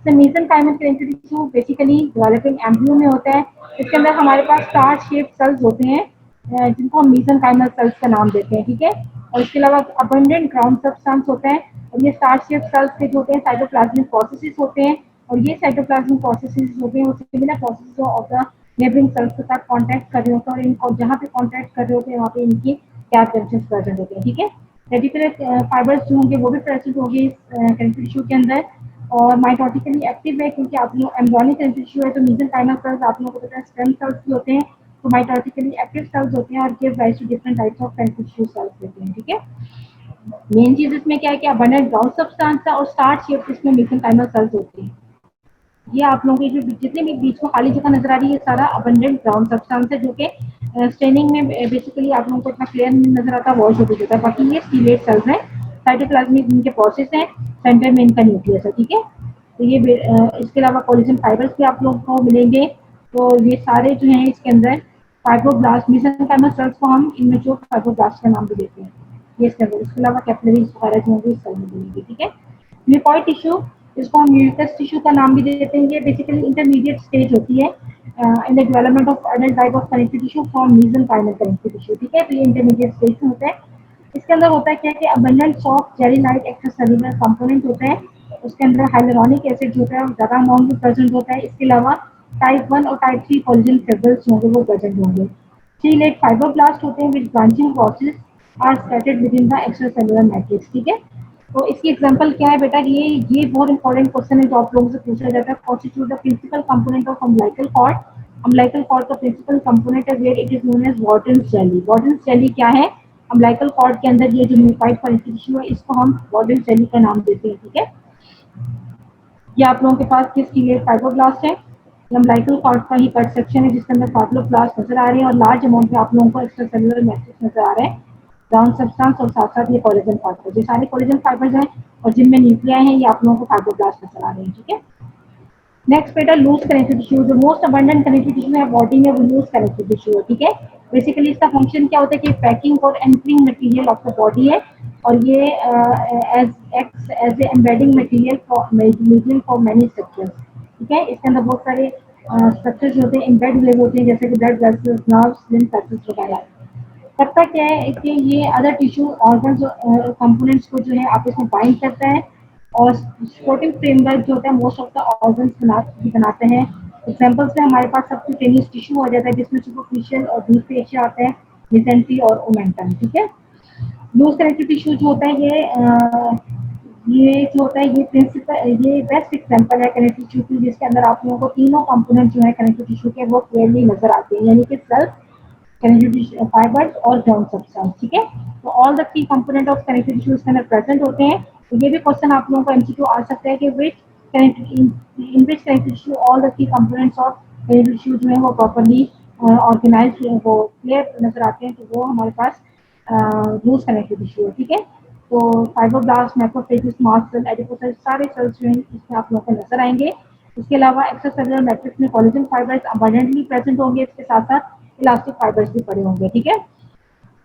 Mesenchymal connective tissue basically developing embryo में होता है। इसके अंदर हमारे पास स्टार शेप सेल्स होते हैं जिनको हम मेसेनकाइमल सेल्स का नाम देते हैं, ठीक है। और इसके अलावा अबंडेंट ग्राउंड सब्सटेंस होते हैं और ये स्टार शेप सेल्स के जो होते हैं साइटोप्लाज्मिक प्रोसेसेस होते हैं और ये साइटोप्लाज्मिक प्रोसेसेस होते हैं वो similar process of the neighbouring cells के साथ कांटेक्ट कर रहे होते हैं और इनको जहाँ पे कांटेक्ट कर रहे होते हैं वहाँ पे इनकी कैप जंक्शंस प्रेजेंट होते हैं, ठीक है। रेटिकुलर फाइबर्स जो होंगे वो भी प्रेजेंट होंगे इस कनेक्टिव टिश्यू के अंदर और माइटोटिकली एक्टिव है क्योंकि आप लोग एम्ब्रियोनिक कनेक्टिव टिश्यू है तो मेसेनकाइमल सेल्स आप लोगों को पता है स्टेम सेल्स भी होते हैं, तो माइटोटिकली एक्टिव सेल्स होते हैं और give rise to different types of connective tissue cells होते हैं, ठीक है। मेन चीज इसमें क्या है कि अबंडेंट ग्राउंड सब्सटेंस है और स्टार शेप इसमें मेसेनकाइमल सेल्स होती है। ये आप लोगों के जो जितने भी बीच में खाली जगह नजर आ रही है सारा अबंडेंट ग्राउंड सब्सटेंस है जो कि स्टेनिंग में बेसिकली आप लोगों को इतना क्लियर नहीं नजर आता, वॉश हो जाता है। बाकी ये स्टीलेट सेल्स हैं, साइटोप्लाज्मिक इनके प्रोसेस हैं, सेंटर में इनका न्यूक्लियस है, ठीक है। तो ये इसके अलावा कोलेजन फाइबर्स भी आप लोगों को मिलेंगे। तो ये सारे जो हैं इसके अंदर फाइब्रोब्लास्ट मेसेनकाइमल सेल्स को हम इमेच्योर फाइब्रोब्लास्ट का नाम भी देते हैं ये इसके अंदर। इसके अलावा कैपिलरीज वगैरह जो होंगे इस सेल में मिलेंगे, ठीक है। म्यूकोइड टिश्यू इसको हम म्यूकस टिश्यू का नाम भी देते हैं। ये बेसिकली इंटरमीडिएट स्टेज होती है in the development of adult type of connective tissue from mesenchymal connective tissue, ठीक है। तो ये इंटरमीडिएट स्टेज में होता है। इसके अंदर होता है क्या कि abundant soft jelly light extracellular component होते हैं। उसके अंदर हाइलुरोनिक एसिड जो होता है ज़्यादा अमाउंट में प्रेजेंट होता है। इसके अलावा टाइप 1 और टाइप 3 कोलेजन फिब्रिल्स होंगे वो प्रेजेंट होंगे। थ्री-लेट फाइब्रोब्लास्ट होते हैं which branching process are scattered within the extracellular matrix, ठीक है। तो इसकी एग्जांपल क्या है बेटा, ये बहुत इंपॉर्टेंट क्वेश्चन है जो आप लोगों से पूछा जाता है। Constitute the principal component of umbilical cord. Umbilical cord का प्रिंसिपल कंपोनेंट है where it is known as Wharton's jelly. Wharton's jelly क्या है, अम्बिलिकल कॉर्ड के अंदर ये जो म्यूकोइड कनेक्टिव टिश्यू है इसको हम वॉर्टन्स जेली का नाम देते हैं, ठीक है। ये आप लोगों के पास किसकी लिए फाइब्रोब्लास्ट है, अम्बिलिकल कॉर्ड का ही कट सेक्शन है जिसके अंदर फाइब्रोब्लास्ट नजर आ रहे हैं और लार्ज अमाउंट में आप लोगों को एक्स्ट्रा सेलुलर मैट्रिक्स नजर आ रहे हैं, ग्राउंड सब्सटेंस और साथ साथ ये कोलेजन फाइबर। ये सारे कोलेजन फाइबर्स हैं और जिनमें न्यूक्लियाई हैं ये आप लोगों को फाइब्रोब्लास्ट नजर आ रहे हैं, ठीक है। नेक्स्ट बेटा लूज कनेक्टिव टिश्यू। जो मोस्ट अबंडेंट कनेक्टिव टिश्यू है बॉडी में वो लूज कनेक्टिव टिश्यू है, ठीक है। बेसिकली इसका फंक्शन क्या होता है कि पैकिंग और anchoring material of the body है और ये as a embedding material for many structures, ठीक है। इसके अंदर बहुत सारे स्ट्रक्चर्स होते हैं एम्बेड हुए होते हैं जैसे कि blood vessels, nerves, lymph vessels वगैरह। करता क्या है कि ये अदर टिश्यू ऑर्गन्स कंपोनेंट्स को जो है आपस में बाइंड करता है और सपोर्टिंग फ्रेमवर्क जो होता है मोस्ट ऑफ द ऑर्गन्स बनाते हैं। एग्जांपल्स में हमारे पास सबक्यूटेनियस टिश्यू आ जाता है जिसमें सुपरफिशियल और डीप फेशिया आता है, मेसेंट्री और ओमेंटम, ठीक है। लूज कनेक्टिव टिश्यू जो होता है ये जो होता है ये प्रिंसिपल ये बेस्ट एग्जांपल है कनेक्टिव टिश्यू की जिसके अंदर आप लोगों को तीनों कंपोनेंट जो है कनेक्टिव टिश्यू के वो क्लियरली नजर आते हैं, यानी कि सेल्स, connective tissue fibers और ग्राउंड सब्सटेंस, ठीक है। तो ऑल द की कंपोनेंट ऑफ कनेक्टिव टिश्यू इसके अंदर प्रेजेंट होते हैं। तो ये भी क्वेश्चन आप लोगों को एमसीक्यू आ सकता है कि which in which connective tissue all the key components of connective tissue जो है वो प्रॉपर्ली ऑर्गेनाइज वो क्लियर नजर आते हैं, तो वो हमारे पास लूज कनेक्टिव टिश्यू है, ठीक है। तो fibroblast, macrophages, mast cell, adipocyte सारे सेल्स जो हैं इसमें आप लोगों को नजर आएंगे। उसके अलावा एक्स्ट्रासेलुलर मैट्रिक्स में कोलेजन फाइबर्स अबंडेंटली प्रेजेंट होंगे, इसके साथ साथ इलास्टिक फाइबर्स भी पड़े होंगे, ठीक है।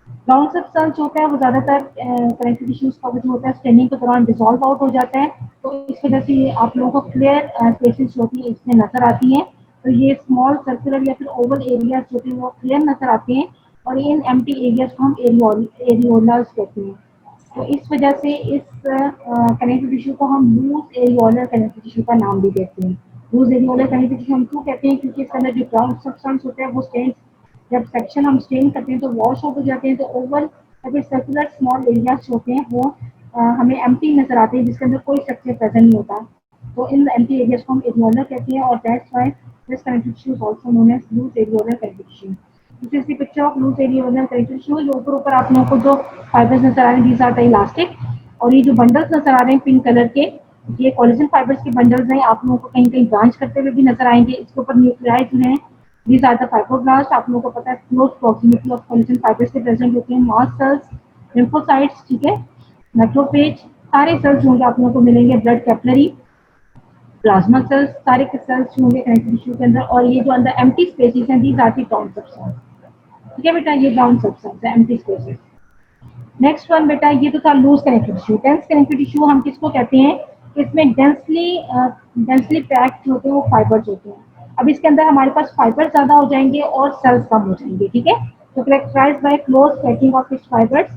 ग्राउंड सब्सटेंस जो होता है वो ज्यादातर कनेक्टिव टिश्यूज का जो होता है स्टेनिंग के दौरान डिसॉल्व आउट हो जाता है, तो इस वजह से ये आप लोगों को क्लियर स्पेसेस जो होती है इसमें नजर आती हैं। तो ये स्मॉल सर्कुलर या फिर ओवल एरियाज जो होते हैं वो क्लियर नजर आते हैं और इन एम्प्टी एरियाज को हम एरियोलास कहते हैं। तो इस वजह से इस कनेक्टिव टिश्यू को हम लूज एरियोलर कनेक्टिव टिश्यू का नाम भी देते हैं। लूज एरियोलर कनेक्टिव टिश्यू हम क्यों कहते हैं, क्योंकि इसके अंदर जो ग्राउंड सब्सटेंस होता है वो स्टेन जब सेक्शन हम स्टेन करते हैं तो वॉश आउट हो जाते हैं, तो ओवल या फिर सर्कुलर स्मॉल एरियाज होते हैं वो हमें एम्प्टी नजर आते हैं जिसके अंदर कोई स्ट्रक्चर प्रेजेंट नहीं होता। तो इन एम्प्टी एरियाज को हम एरियोलर कहते हैं और that's why this connective tissue is also known as loose areolar connective tissue. This is the picture of loose areolar connective tissue. ये ऊपर आप लोगों को जो फाइबर्स नजर आ रहे हैं दीज आर द इलास्टिक, और ये जो बंडल्स नजर आ रहे हैं पिंक कलर के ये कोलेजन फाइबर्स के बंडल्स हैं। आप लोगों को कहीं कहीं ब्रांच करते हुए भी नजर आएंगे। इसके ऊपर न्यूक्लियाई जो है these are the fibroblasts। आप लोगों को पता है close proximity of collagen fibres से प्रेजेंट होते हैं मास्ट सेल्स, लिम्फोसाइट्स, ठीक है, मैक्रोफेज सारे सेल्स होंगे आप लोगों को मिलेंगे, ब्लड कैपिलरी, प्लाज्मा सेल्स सारे के सेल्स होंगे कनेक्टिव टिश्यू के अंदर। और ये जो अंदर एम्प्टी स्पेसेस हैं these are the ground substance, ठीक है बेटा, ये ग्राउंड सब्सटेंस है एम्प्टी स्पेसेस। नेक्स्ट वन बेटा ये तो था loose connective tissue. Dense connective tissue हम किसको कहते हैं, इसमें डेंसली डेंसली पैक्ड होते हैं वो फाइबर्स होते हैं। अब इसके अंदर हमारे पास फाइबर ज्यादा हो जाएंगे और सेल्स कम हो जाएंगे, ठीक है। तो characterize by close packing of its fibres,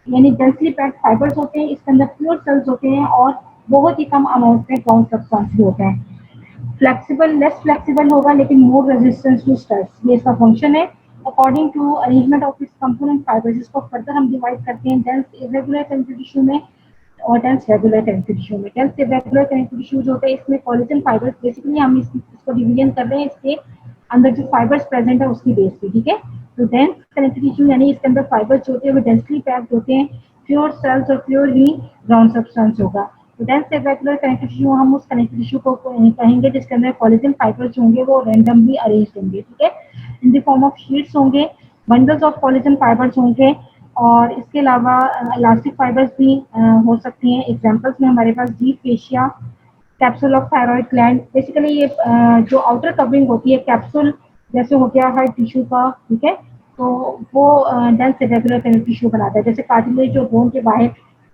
यानी डेंसली पैक्ड फाइबर्स होते हैं, इसके अंदर प्योर सेल्स होते हैं और बहुत ही कम अमाउंट में ग्राउंड सब्सटेंस भी होता है। फ्लेक्सिबल, लेस फ्लेक्सिबल होगा लेकिन मोर रेजिस्टेंस टू स्ट्रेस, ये इसका फंक्शन है। According to arrangement of its component fibres, इसको फर्दर हम डिवाइड करते हैं डेंस इरेगुलर कनेक्टिव टिश्यू में और डेंस रेगुलर कनेक्टिव टिश्यू में। डेंस इरेगुलर कनेक्टिव टिश्यू जो होता है इसमें कोलेजन फाइबर्स, बेसिकली हम इसको डिवीजन कर रहे हैं इसके अंदर जो फाइबर्स प्रेजेंट है उसकी बेस पे, ठीक है। तो डेंस कनेक्टिव टिश्यू यानी इसके अंदर फाइबर्स जो होते हैं वो डेंसली पैक्ड होते हैं, प्योर सेल्स और प्योर ही ग्राउंड सब्सटेंस होगा। तो डेंस इरेगुलर कनेक्टिव टिश्यू हम उस कनेक्टिव टिश्यू को कहेंगे जिसके अंदर कोलेजन फाइबर्स होंगे वो रैंडमली अरेंज होंगे, ठीक है, in the form of sheets होंगे, बंडल्स ऑफ कोलेजन फाइबर्स होंगे। और इसके अलावा इलास्टिक फाइबर्स भी हो सकती हैं। एग्जांपल्स में हमारे पास deep fascia, capsule of thyroid gland, basically ये जो आउटर कवरिंग होती है कैप्सूल जैसे हो गया हर टिश्यू का, ठीक है। तो वो डेंस इरेगुलर कनेक्टिव टिश्यू बनाता है, जैसे कार्टिलेज जो बोन के बाहर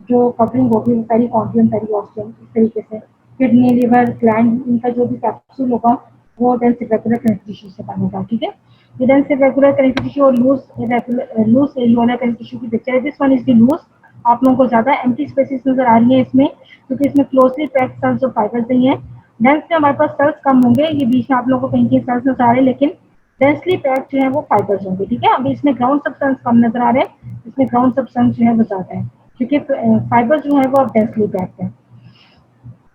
जो कवरिंग होगी वो पेरिकॉन्डियम, पेरिओस्टियम, इस तरीके से किडनी, लिवर, ग्लैंड, इनका जो भी कैप्सूल होगा वो डेंस इरेगुलर कनेक्टिव टिश्यू से बनेगा, ठीक है। The dense irregular connective tissue और loose alveolar connective tissue की पिक्चर है। This one is the loose, आप लोगों को ज्यादा एम्प्टी स्पेसेस नजर आ रही है इसमें क्योंकि इसमें क्लोजली पैक्ड सेल्स और फाइबर्स नहीं है। डेंस में हमारे पास सेल्स कम होंगे, ये बीच में आप लोगों को कहीं कहीं सेल्स नजर आ रहे हैं लेकिन डेंसली पैक्ड जो है वो फाइबर्स होंगे, ठीक है। अभी इसमें ग्राउंड सब्सटेंस कम नजर आ रहे हैं, इसमें ग्राउंड सब्सटेंस जो है वो ज्यादा है क्योंकि फाइबर्स जो है वो डेंसली पैक्ड है।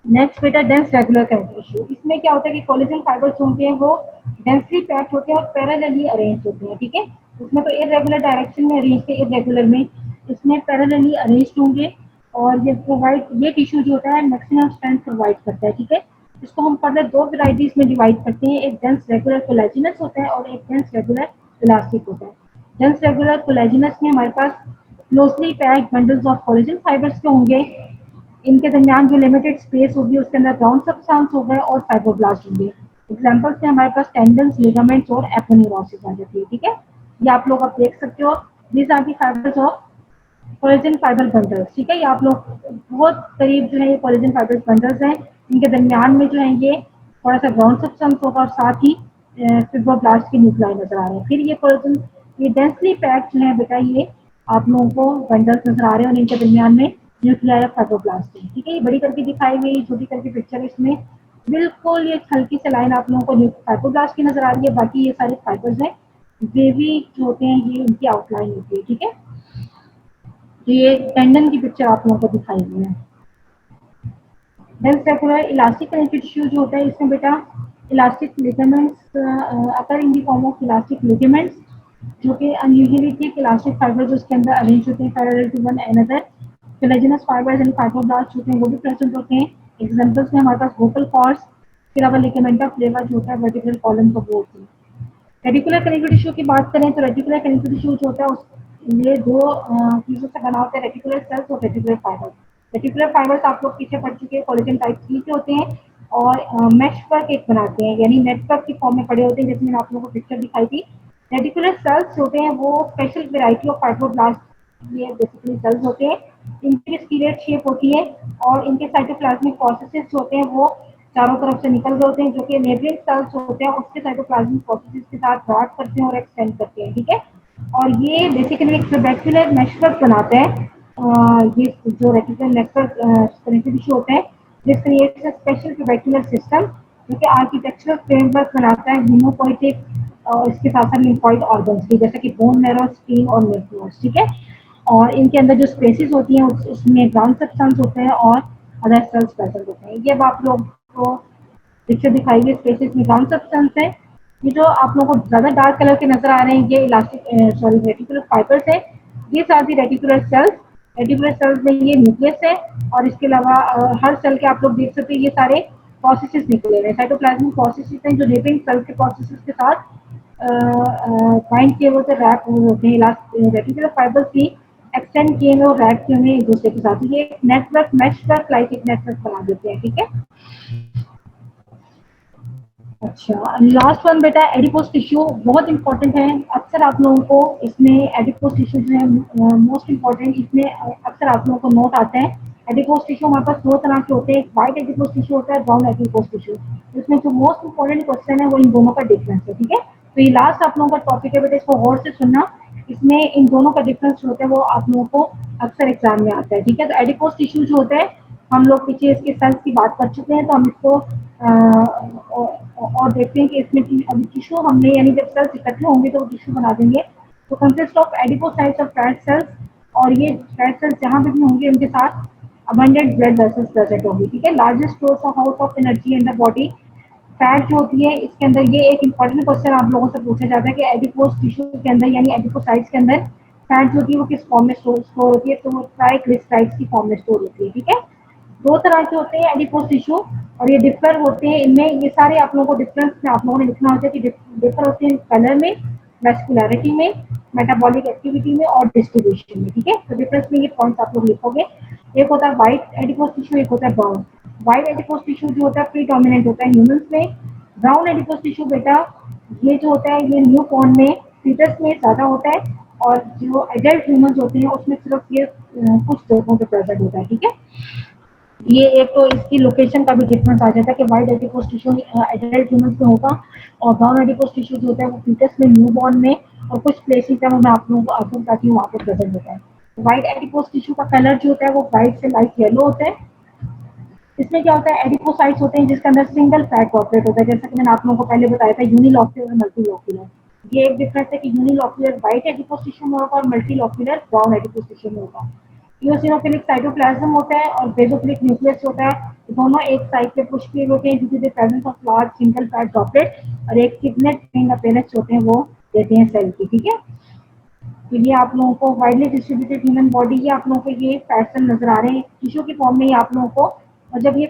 नेक्स्ट बेटा डेंस रेगुलर कनेक्टिव टिश्यू, इसमें क्या होता है कि कोलेजन फाइबर्स होते हैं वो डेंसली पैक्ड होते हैं और पैरेलली अरेंज होते हैं, ठीक है। उसमें तो इरेगुलर डायरेक्शन में अरेंज थे, इरेगुलर में इसमें पैरेलली अरेंज होंगे और ये प्रोवाइड, ये टिश्यू जो होता है मैक्सिमम स्ट्रेंथ प्रोवाइड करता है, ठीक है। इसको हम फर्दर दो वेराइटीज में डिवाइड करते हैं, एक डेंस रेगुलर कोलेजिनस होता है और एक डेंस रेगुलर इलास्टिक होता है। डेंस रेगुलर कोलेजिनस में हमारे पास closely packed bundles of collagen fibres के होंगे, इनके दरमियान जो लिमिटेड स्पेस होगी उसके अंदर ग्राउंड सब्सटेंस होगा और फाइब्रोब्लास्ट होंगे। एग्जांपल्स में हमारे पास टेंडन्स, लिगामेंट्स और एपोन्यूरोसिस आ जाती है, ठीक है। ये आप लोग अब देख सकते हो, these are the fibres of collagen fibre bundles, ठीक है। ये आप लोग बहुत करीब जो है ये कोलेजन फाइबर बंडल्स हैं, इनके दरमियान में जो है ये थोड़ा सा ग्राउंड सब्सटेंस होगा और साथ ही फाइब्रोब्लास्ट के न्यूक्लाई नजर आ रहे हैं। फिर ये कोलेजन, ये डेंसली पैक्ड जो है बेटा ये आप लोगों को बंडल्स नजर आ रहे हैं और इनके दरमियान में न्यूक्लियर फाइब्रोब्लास्ट है, ठीक है। ये बड़ी करके दिखाई हुई छोटी करके पिक्चर है, इसमें बिल्कुल ये हल्की से लाइन आप लोगों को फाइब्रोब्लास्ट की नजर आ रही है, बाकी ये सारे फाइबर्स हैं, ग्रेवी जो होते हैं ये इनकी आउटलाइन होती है, ठीक है। तो ये टेंडन की पिक्चर आप लोगों को दिखाई हुई है। Dense regular elastic connective tissue जो होता है इसमें बेटा elastic ligaments occur in the form of elastic ligaments, जो कि अनयूजुअली थिक इलास्टिक फाइबर जो उसके अंदर अरेंज होते हैं parallel to one another. Collagenous fibres and fibroblast होते हैं वो भी प्रेजेंट होते हैं। एग्जांपल्स में हमारे पास वोकल कॉर्ड्स, इसके अलावा लिगामेंटा फ्लेवा जो होता है वर्टिब्रल कॉलम को बोलते हैं। रेटिकुलर कनेक्टिव टिश्यू की बात करें तो रेटिकुलर कनेक्टिव टिश्यू जो होता है ये दो चीजों से बना होता है, रेटिकुलर सेल्स और रेटिकुलर फाइबर्स। रेटिकुलर फाइबर्स आप लोग पीछे पढ़ चुके हैं, कोलेजन टाइप 3 के होते हैं और मेशवर्क एक बनाते हैं, यानी नेटवर्क की फॉर्म में पड़े होते हैं, जिसमें आप लोगों को पिक्चर दिखाई थी। रेटिकुलर सेल्स होते हैं वो स्पेशल वेराइटी ऑफ फाइब्रोब्लास्ट, ये बेसिकली सेल्स होते हैं, इनकी स्पीरेट शेप होती है और इनके साइटोप्लाज्मिक प्रोसेसेस होते हैं वो चारों तरफ से निकल रहे होते हैं, जो कि नेबरिंग सेल्स होते हैं उसके साइटोप्लाज्मिक प्रोसेसेस के साथ गार्ड करते हैं और एक्सटेंड करते हैं, ठीक है। और ये बेसिकली एक ट्रेबेक्युलर नेटवर्क बनाता है। ये जो रेटिकुलर नेटवर्क कनेक्टिव टिश्यू होता है this creates a special trabecular system जो कि आर्किटेक्चरल फ्रेमवर्क बनाता है हेमोपोइटिक और इसके साथ साथ लिम्फॉइड ऑर्गन्स की, जैसे कि बोन मैरो, स्प्लीन और लिम्फ नोड्स, ठीक है। और इनके अंदर जो स्पेसिस होती हैं उसमें ग्राउंड सब्सटेंस होते हैं और अदर सेल्स प्रेजेंट होते हैं। ये अब आप लोग को पिक्चर दिखाई गई स्पेसिस में ग्राउंड सब्सटेंस है। ये जो आप लोगों को ज्यादा डार्क कलर के नजर आ रहे हैं ये इलास्टिक सॉरी रेटिकुलर फाइबर्स है, ये सारी रेटिकुलर सेल्स, रेटिकुलर सेल्स में ये न्यूक्लियस है और इसके अलावा हर सेल के आप लोग देख सकते हैं ये सारे प्रोसेसेस निकले हुए हैं, साइटोप्लाज्मिक प्रोसेसेस हैं जो लिविंग सेल के प्रोसेसेस के साथ बाइंड किए हुए रैप होते हैं। रेटिकुलर फाइबर्स भी एक्सटेंड किए हुए और रैप किए हुए एक दूसरे के साथ, ये एक नेटवर्क मेशवर्क लाइक एक नेटवर्क बना देते हैं, ठीक है। अच्छा, लास्ट वन बेटा एडिपोज टिश्यू बहुत इंपॉर्टेंट है, अक्सर आप लोगों को इसमें एडिपोज टिश्यू जो है मोस्ट इंपॉर्टेंट, इसमें अक्सर आप लोगों को नोट आता है एडिपोज टिश्यू हमारे पास दो तरह के होते हैं, एक व्हाइट एडिपोज टिश्यू होता है, ब्राउन एडिपोज टिश्यू। इसमें जो मोस्ट इंपॉर्टेंट क्वेश्चन है वो इन दोनों का डिफरेंस है, ठीक है। तो ये लास्ट आप लोगों का टॉपिक है बेटा, इसको गौर से सुनना। इसमें इन दोनों का डिफरेंस जो होता है वो आप लोगों को अक्सर एग्जाम में आता है, ठीक है। तो एडिपोज टिश्यू जो होता है, हम लोग पीछे इसके सेल्स की बात कर चुके हैं, तो हम इसको और देखते हैं कि इसमें अभी टिश्यू हमने यानी जब सेल्स इकट्ठे होंगे तो वो टिश्यू बना देंगे। तो कंसिस्ट ऑफ एडिपोसाइट्स और फैट सेल्स, और ये फैट सेल्स जहाँ पे भी होंगे उनके साथ अबंडेंट ब्लड वेसल्स प्रेजेंट होंगी, ठीक है। Largest source of house of energy in the body, fat जो होती है इसके अंदर, ये एक इंपॉर्टेंट क्वेश्चन आप लोगों से पूछा जाता है कि एडिपोज टिश्यू के अंदर यानी एडिपोसाइट्स के अंदर फैट जो होती है वो किस फॉर्म में स्टोर होती है, तो वो ट्राइग्लिसराइड्स की फॉर्म में स्टोर होती है, ठीक है। दो तरह के होते हैं एडिपोज टिश्यू, और ये डिफर होते हैं इनमें, ये सारे आप लोगों को डिफरेंस में आप लोगों ने लिखना होता है कि डिफर होते हैं कलर में, वेस्कुलरिटी में, मेटाबॉलिक एक्टिविटी में और डिस्ट्रीब्यूशन में, ठीक है। तो डिफरेंस में ये पॉइंट्स आप लोग लिखोगे। एक होता है व्हाइट एडिपोज टिश्यू, एक होता है ब्राउन। व्हाइट एडिपोज टिश्यू जो होता है प्रीडोमिनेंट होता है ह्यूमंस में। ब्राउन एडिपोज टिश्यू बेटा ये जो होता है ये न्यू बॉर्न में, फीटस में ज्यादा होता है, और जो एडल्ट ह्यूमंस होते हैं उसमें सिर्फ ये कुछ जगहों पे प्रेजेंट होता है, ठीक है। ये एक तो इसकी लोकेशन का भी डिफरेंस आ जाता है कि white adipose tissue adult humans में होगा, और ब्राउन एडिपोज टिश्यू जो होता है वो फीटस में, न्यू बॉर्न में, और कुछ प्लेसेस है वो मैं आप लोगों को आगे बताती हूँ वहाँ पे प्रेजेंट होता है। व्हाइट एडिपोज टिश्यू का कलर जो होता है वो व्हाइट से लाइट येलो होता है। इसमें क्या होता है, एडिपोसाइट्स होते हैं जिसके अंदर सिंगल फैट ड्रॉपलेट होता है, जैसा कि मैंने आप लोगों को पहले बताया था, यूनिलॉक्यूलर और मल्टीलॉक्यूलर। ये एक डिफरेंस है कि यूनिलॉक्यूलर व्हाइट एडिपोज टिश्यू में होगा और मल्टीलॉक्यूलर ब्राउन एडिपोज टिश्यू में होगा। इओसिनोफिलिक साइटोप्लाज्म होता है और बेसोफिलिक न्यूक्लियस होता है। दोनों एक साइड पे पुश किए होते हैं due to the presence of large single fat droplet, और एक किडनेट रिंग अपीयरेंस होते हैं वो देते हैं सेल की, ठीक है। तो ये आप लोगों को वाइडली डिस्ट्रीब्यूटेड ह्यूमन बॉडी, ये आप लोगों को ये पैटर्न नजर आ रहे हैं टिश्यू की फॉर्म में, ये आप लोगों को, और जब ये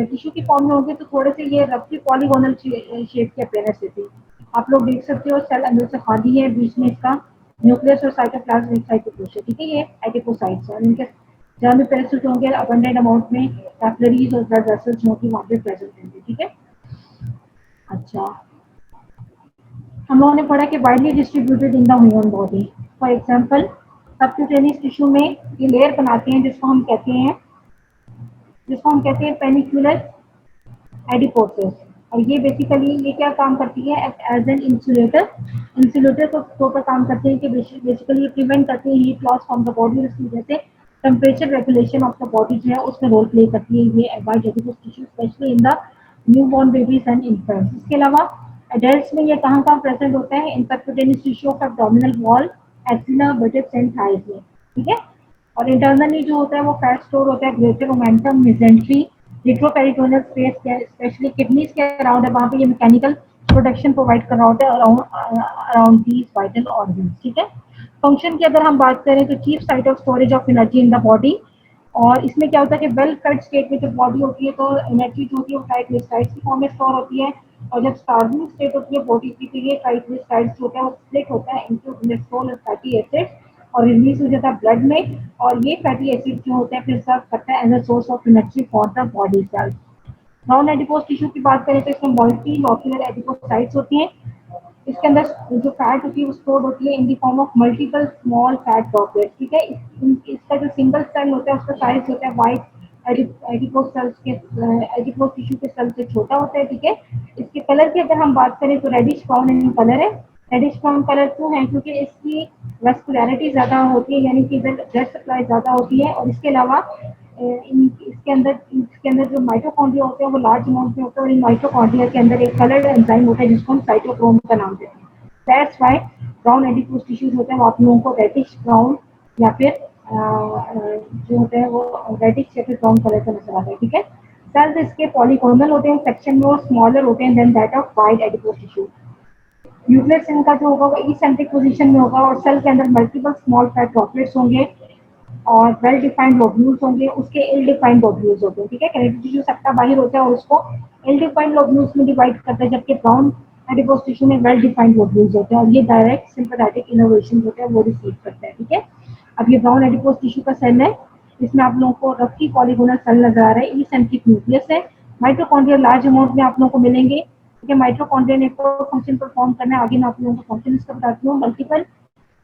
टिश्यू की फॉर्म में होंगे तो थोड़े से ये रफली पॉलीगोनल शेप की अपीयरेंस देती है। आप लोग देख सकते हो सेल अंदर से खाली है, बीच में इसका न्यूक्लियस और साइटोप्लाज्म एक साइड पे पुश है, ठीक है। ये एडिपोसाइट्स है, इनके जहाँ भी पेरासाइट होंगे अबंडेंट अमाउंट में कैपिलरीज और ब्लड वेसल्स जो कि वहाँ पे प्रेजेंट होंगे, ठीक है। अच्छा, हम लोगों ने पढ़ा कि widely distributed in the human body. For example subcutaneous tissue में ये लेयर बनाते हैं जिसको हम कहते हैं पेनिकुलर एडिपोसिस, और ये बेसिकली ये क्या काम करती है, एज एन इंसुलेटर, इंसुलेटर के ऊपर काम करते हैं कि बेसिकली ये प्रिवेंट करते हैं heat loss from the body, इसकी वजह से temperature regulation of the body जो है उसमें रोल प्ले करती है ये white adipose tissue, specially in the new born babies and infants. इसके अलावा एडल्ट्स में ये कहाँ कहाँ प्रेजेंट होता है, in subcutaneous tissue of abdominal wall, axilla, buttocks and thighs में, ठीक है। और इंटरनली जो होता है वो फैट स्टोर होता है, greater momentum, mesentery, retroperitoneal space, specially kidneys के अराउंड है, वहाँ पे ये मैकेनिकल प्रोटेक्शन प्रोवाइड कर रहा होता है अराउंड दीज वाइटल ऑर्गन्स, ठीक है। फंक्शन की अगर हम बात करें तो chief site of storage of energy in the body, और इसमें क्या होता है कि वेल फेड स्टेट में जब बॉडी होती है तो एनर्जी जो होती है वो ट्राइग्लिसराइड्स की फॉर्म में स्टोर होती है, और जब स्टार्विंग स्टेट होती है बॉडी की तो ये ट्राइग्लिसराइड्स जो होता है वो स्प्लिट होता है इनटू कोलेस्ट्रॉल और फैटी एसिड्स, और रिलीज हो जाता है ब्लड में, और ये फैटी एसिड जो होता है फिर सर्व करता है as a source of energy for the body cells. Non adipose tissue की बात करें तो इसमें मल्टीलॉक्यूलर एडिपोसाइट्स होती हैं, इसके अंदर जो फैट होती है वो स्टोर होती है in the form of multiple small fat droplets, ठीक है। इसका जो सिंगल सेल होता है उसका साइज होता है वाइट एडिपोज सेल्स के एडिपोज टिश्यू के सेल से छोटा होता है, ठीक है। इसके कलर की अगर हम बात करें तो रेडिश ब्राउन इन कलर है। रेडिश ब्राउन कलर क्यों है, क्योंकि इसकी वेस्कुलरिटी ज्यादा होती है, यानी कि इधर ब्लड सप्लाई ज्यादा होती है, और इसके अलावा इसके अंदर जो माइटोकॉन्ड्रिया होते हैं वो लार्ज अमाउंट में होते हैं, और इन माइटोकॉन्ड्रिया के अंदर एक कलर्ड एंजाइम होता है जिसको हम साइटोक्रोम का नाम देते हैं। That's why brown adipose tissues होते हैं वो आप लोगों को रेडिश ब्राउन या फिर जो होते हैं वो रेडिश या फिर ब्राउन कलर का नजर आता है, ठीक है। सेल्स इसके पॉलीगोनल होते हैं, सेक्शन में और स्मॉलर होते हैं than that of white adipose tissue. Nucleus इनका जो होगा वो इसेंट्रिक पोजीशन में होगा, और सेल के अंदर मल्टीपल स्मॉल फैट ड्रॉपलेट्स होंगे और वेल डिफाइंड लोब्यूल्स होंगे, उसके इल डिफाइंड लोब्यूल्स होते हैं, ठीक है। कनेक्टिव टिश्यू सबका बाहर होता है और उसको इल डिफाइंड लोब्यूल्स में डिवाइड करता है, जबकि ब्राउन एडिपोज टिश्यू में वेल डिफाइंड लोब्यूल्स होते हैं, और ये डायरेक्ट सिंपैथेटिक इनर्वेशन होता है वो रिसीव करता है, ठीक है। अब ये ब्राउन एडिपोज टिश्यू का सेल है, इसमें आप लोगों को रफली पॉलीगोनल सेल नजर आ रहा है, इसेंट्रिक न्यूक्लियस है, माइटोकॉन्ड्रिया लार्ज अमाउंट में आप लोगों को मिलेंगे, ठीक है। माइटोकॉन्ड्रिया ने फंक्शन परफॉर्म करना है, आगे मैं आप लोगों को फंक्शन इसका बताती हूँ। मल्टीपल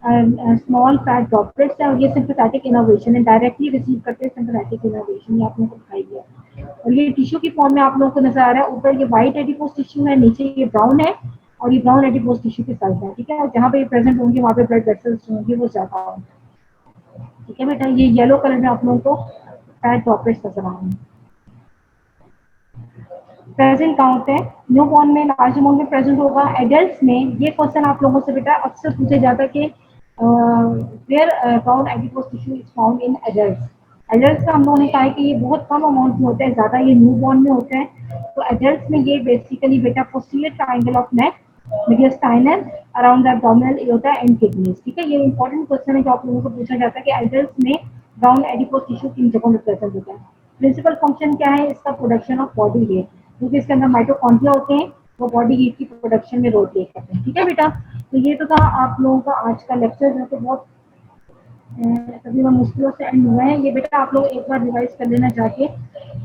स्मॉल फैट ड्रॉपलेट्स है और ये सिंपैथेटिक इनोवेशन है, डायरेक्टली रिसीव करते हैं सिंपैथेटिक इनोवेशन, ये आप लोगों को दिखाई दिया। और ये टिश्यू की फॉर्म में आप लोगों को नजर आ रहा है, ऊपर ये व्हाइट एडिपोज टिश्यू है, नीचे ये ब्राउन है और ये ब्राउन एडिपोज टिश्यू के साइज है, ठीक है। और जहाँ पे ये प्रेजेंट होंगे वहाँ पे ब्लड वेसल्स होंगे वो ज्यादा होंगे, ठीक है बेटा। ये येलो कलर में आप लोगों को फैट ड्रॉपलेट्स नजर आ रहे हैं। प्रेजेंट कहाँ होते हैं, न्यू बॉर्न में लार्ज अमाउंट में प्रेजेंट होगा। एडल्ट में ये क्वेश्चन आप लोगों से बेटा अक्सर पूछे जाता है कि where brown adipose tissue is found in adults. Adults का हम लोगों ने कहा है कि ये बहुत कम अमाउंट में होता है, ज्यादा ये न्यू बॉर्न में होते हैं। तो एडल्ट्स में ये बेसिकली बेटा posterior triangle of neck, mediastinal, around the abdominal aorta and kidneys, ठीक है। ये इंपॉर्टेंट क्वेश्चन है जो आप लोगों को पूछा जाता है कि एडल्ट्स में ब्राउन एडिपोज टिश्यू किन जगहों में प्रेजेंट होता है। प्रिंसिपल फंक्शन क्या है इसका, प्रोडक्शन ऑफ बॉडी वेट, क्योंकि इसके अंदर माइटोकॉन्ड्रिया होते हैं, वो बॉडी हीट की प्रोडक्शन में रोल प्ले करते हैं, ठीक है बेटा। तो ये तो था आप लोगों का आज का लेक्चर, जो कि बहुत तकरीबन मुश्किलों से एंड हुआ है। ये बेटा आप लोग एक बार रिवाइज कर लेना जाके,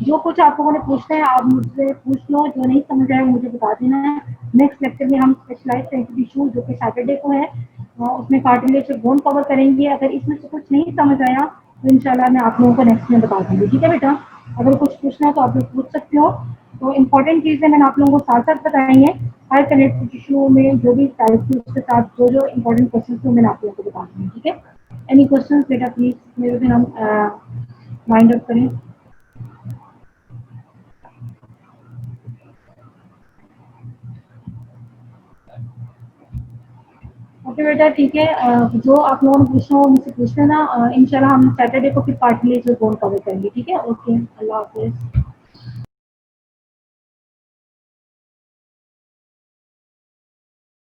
जो कुछ आप लोगों ने पूछना है आप मुझसे पूछ लो, जो नहीं समझ आया मुझे बता देना है। नेक्स्ट लेक्चर में हम स्पेशलाइज सेंसिटिव इशू जो कि सैटरडे को है, उसमें कार्टिलेज और बोन कवर करेंगे। अगर इसमें से कुछ नहीं समझ आया तो इंशाल्लाह मैं आप लोगों को नेक्स्ट में बता दूंगी, ठीक है बेटा। अगर कुछ पूछना है तो आप लोग पूछ सकते हो। तो इम्पोर्टेंट चीज़ें मैंने आप लोगों को साथ साथ बताई हैं। हर कनेक्टिव टिश्यू में जो भी टाइप थी उसके साथ जो जो इम्पोर्टेंट क्वेश्चन थे मैंने आप लोगों को बता दिए, ठीक है। एनी क्वेश्चन बेटा प्लीज मेरे से हम माइंड अप करें। ओके बेटा ठीक है, जो आप लोगों ने पूछना हो मुझसे पूछ लेना। इंशाल्लाह हम सैटरडे को फिर पार्टली जो बोन कवर करेंगे, ठीक है। ओके, अल्लाह हाफिज।